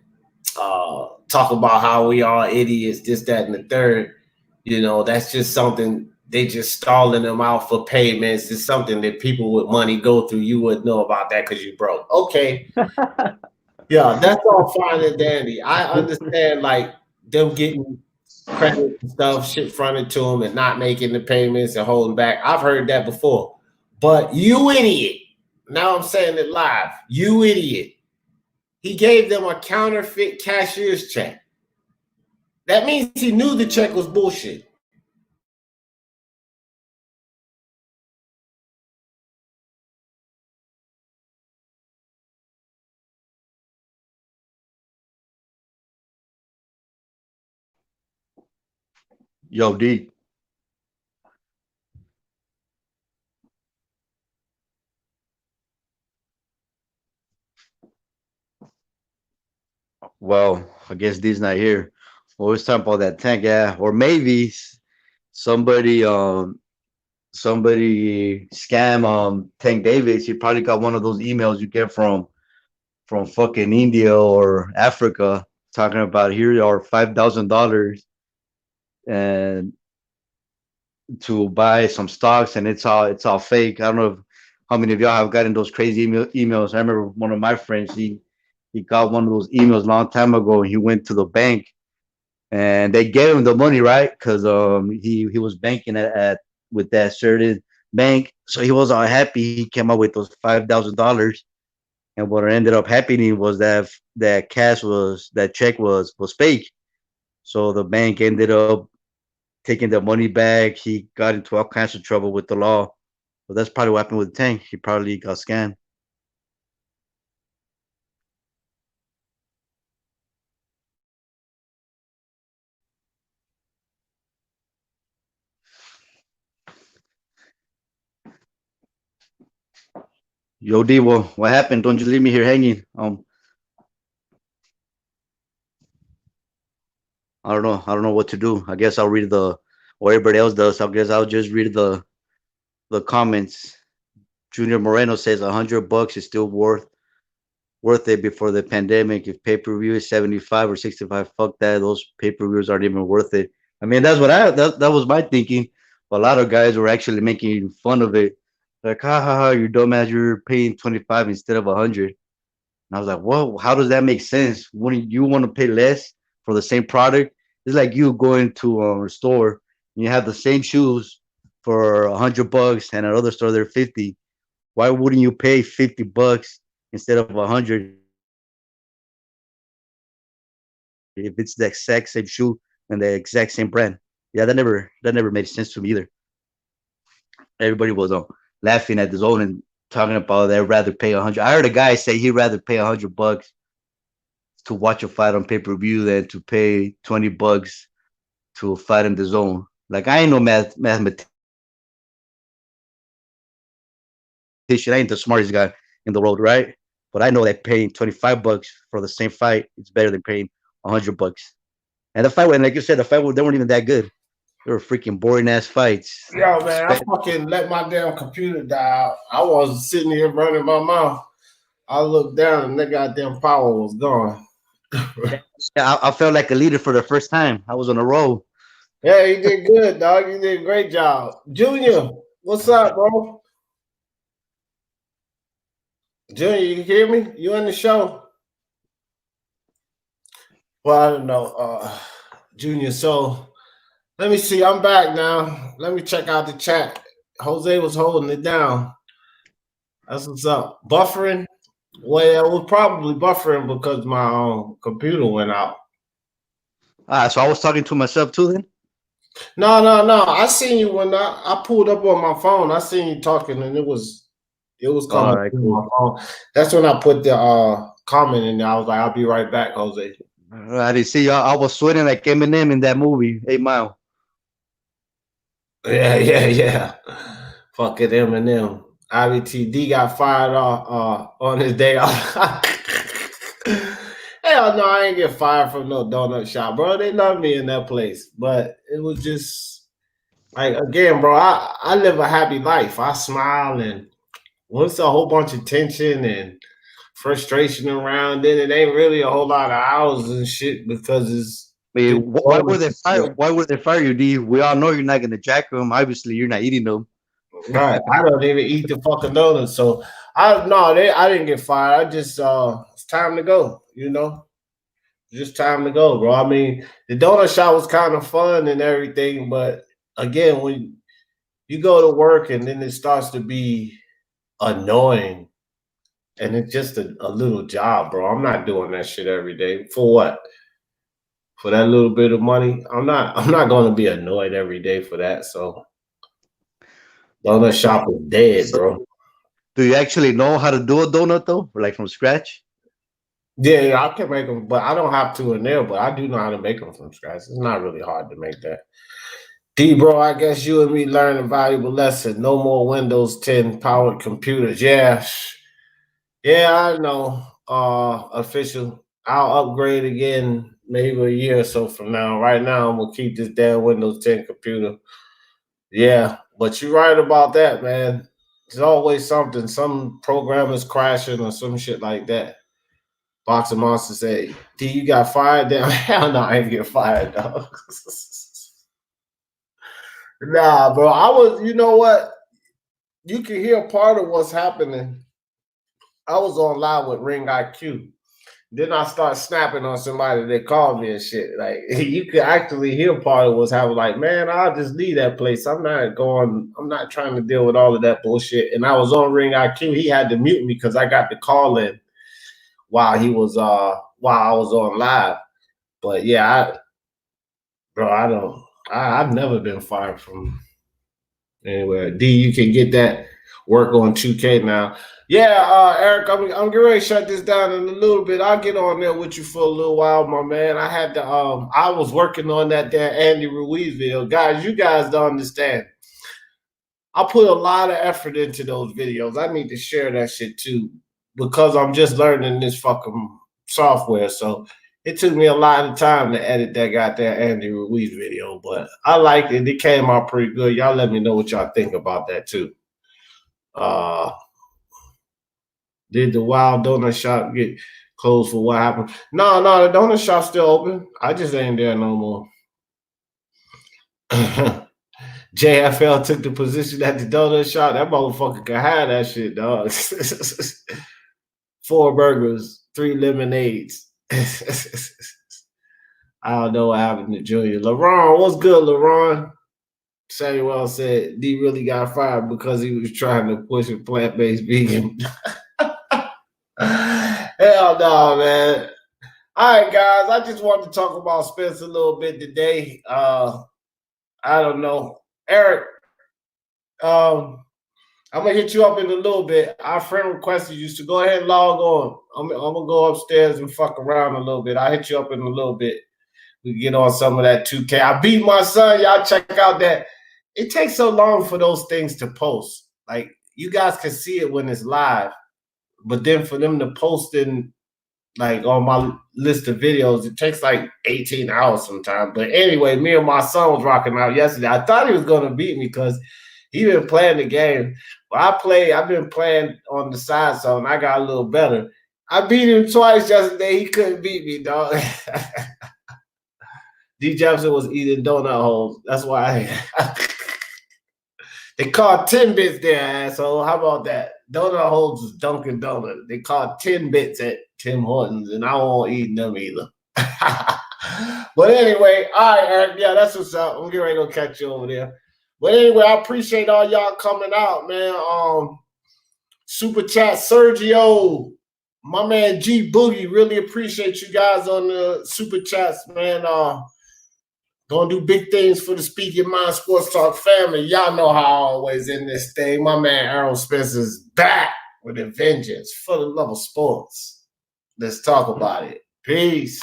talk about how we are idiots, this, that, and the third. That's just something they just stalling them out for payments. It's something that people with money go through. You wouldn't know about that because you broke. Okay, yeah, that's all fine and dandy. I understand, like, them getting credit and stuff, shit fronted to them and not making the payments and holding back. I've heard that before. But you idiot. Now I'm saying it live. You idiot. He gave them a counterfeit cashier's check. That means he knew the check was bullshit. Yo, D. Well, I guess D's not here. Well, let's talk about that tank, yeah. Or maybe somebody somebody scam Tank Davis. He probably got one of those emails you get from fucking India or Africa talking about here are $5,000 and to buy some stocks, and it's all fake. I don't know how many of y'all have gotten those crazy emails. I remember one of my friends, he got one of those emails a long time ago. He went to the bank and they gave him the money, right? Because he was banking at with that certain bank, so he was all happy. He came up with those $5,000, and what ended up happening was that that check was fake. So the bank ended up taking the money back. He got into all kinds of trouble with the law. So that's probably what happened with Tank. He probably got scammed. Yo, Devo, what happened? Don't you leave me here hanging. I don't know. I don't know what to do. I guess I'll read what everybody else does. I guess I'll just read the comments. Junior Moreno says $100 is still worth it before the pandemic. If pay per view is 75 or 65, fuck that. Those pay per views aren't even worth it. I mean, that's what that was my thinking. But a lot of guys were actually making fun of it. Like, ha ha ha, you're dumbass. You're paying 25 instead of 100. And I was like, well, how does that make sense? Wouldn't you want to pay less for the same product? It's like you going to a store and you have the same shoes for $100 and at other store they're 50. Why wouldn't you pay $50 instead of 100 if it's the exact same shoe and the exact same brand? Yeah, that never made sense to me either. Everybody was laughing at the zone and talking about they'd rather pay 100. I heard a guy say he'd rather pay $100 to watch a fight on pay per view than to pay $20 to fight in the zone. Like, I ain't no mathematician. I ain't the smartest guy in the world, right? But I know that paying $25 for the same fight is better than paying $100. And the fight, and like you said, they weren't even that good. They were freaking boring ass fights. Yo, man, I fucking let my damn computer die out. I was sitting here running my mouth. I looked down and that goddamn power was gone. Yeah, I felt like a leader for the first time. I was on a roll. Yeah, you did good, dog. You did a great job. Junior, what's up, bro? Junior, you hear me? You in the show? Well, I don't know, Junior. So let me see. I'm back now. Let me check out the chat. Jose was holding it down. That's what's up. Buffering. Well, it was probably buffering because my computer went out. So I was talking to myself too then? No. I seen you when I pulled up on my phone. I seen you talking, and it was coming right, through cool. my phone. That's when I put the comment in there. I was like, I'll be right back, Jose. I didn't see y'all. I was sweating like Eminem in that movie, 8 Mile. Yeah. Fucking Eminem. IBTD got fired off on his day off. Hell no, I ain't get fired from no donut shop, bro. They love me in that place. But it was just like, again, bro, I live a happy life. I smile, and once a whole bunch of tension and frustration around, then it ain't really a whole lot of hours and shit because it's I mean, why would they fire? Why would they fire you, D? We all know you're not gonna jack them. Obviously, you're not eating them. right. I don't even eat the fucking donuts. So I didn't get fired. I just it's time to go, Just time to go, bro. I mean, the donut shop was kind of fun and everything, but again, when you go to work and then it starts to be annoying and it's just a little job, bro. I'm not doing that shit every day. For what? For that little bit of money? I'm not going to be annoyed every day for that. So donut shop is dead, bro. Do you actually know how to do a donut though, like from scratch? Yeah, I can make them, but I don't have to in there. But I do know how to make them from scratch. It's not really hard to make that. D, bro, I guess you and me learned a valuable lesson. No more Windows 10 powered computers. Yeah, I know. Official. I'll upgrade again maybe a year or so from now. Right now, I'm gonna keep this damn Windows 10 computer. Yeah, but you're right about that, man. There's always something. Some program is crashing or some shit like that. Boxing Monster said, D, you got fired? Damn, hell no, I ain't get fired, dog. Nah, bro. You know what? You can hear part of what's happening. I was on live with Ring IQ. Then I start snapping on somebody that called me and shit. Like you could actually hear part of what's happening. Like, man, I'll just leave that place. I'm not trying to deal with all of that bullshit. And I was on Ring IQ. He had to mute me because I got the call in while I was on live. But yeah, I've never been fired from anywhere. D, you can get that work on 2K now. Yeah, Eric, I'm getting ready to shut this down in a little bit. I'll get on there with you for a little while, my man. I had to I was working on that there Andy Ruiz video. Guys, you guys don't understand. I put a lot of effort into those videos. I need to share that shit too, because I'm just learning this fucking software. So it took me a lot of time to edit that goddamn Andy Ruiz video, but I liked it. It came out pretty good. Y'all let me know what y'all think about that too. Did the Wild Donut Shop get closed for what happened? No, the donut shop's still open. I just ain't there no more. JFL took the position at the donut shop. That motherfucker can have that shit, dog. 4 burgers, 3 lemonades. I don't know what happened to Junior. LaRon, what's good, LaRon? Samuel said D really got fired because he was trying to push a plant-based vegan. Hell no, man. All right, guys. I just wanted to talk about Spence a little bit today. I don't know. Eric, I'm gonna hit you up in a little bit. Our friend requested you to go ahead and log on. I'm gonna go upstairs and fuck around a little bit. I'll hit you up in a little bit. We get on some of that 2K. I beat my son. Y'all check out that. It takes so long for those things to post. Like, you guys can see it when it's live, but then for them to post in, like, on my list of videos, it takes like 18 hours sometimes. But anyway, me and my son was rocking out yesterday. I thought he was gonna beat me because he been playing the game. But I've been playing on the side, so and I got a little better. I beat him twice yesterday. He couldn't beat me, dog. D Jefferson was eating donut holes. That's why they called 10 bits there, asshole. How about that? Donut holes is Dunkin' Donuts. They called 10 bits at Tim Hortons, and I won't eat them either. But anyway, all right, Eric. Yeah, that's what's up. I'm getting ready to go catch you over there. But anyway, I appreciate all y'all coming out, man. Super chat, Sergio, my man G Boogie. Really appreciate you guys on the super chats, man. Gonna do big things for the Speak Your Mind Sports Talk family. Y'all know how I always in this thing. My man Errol Spence is back with a vengeance for the love of sports. Let's talk about it. Peace.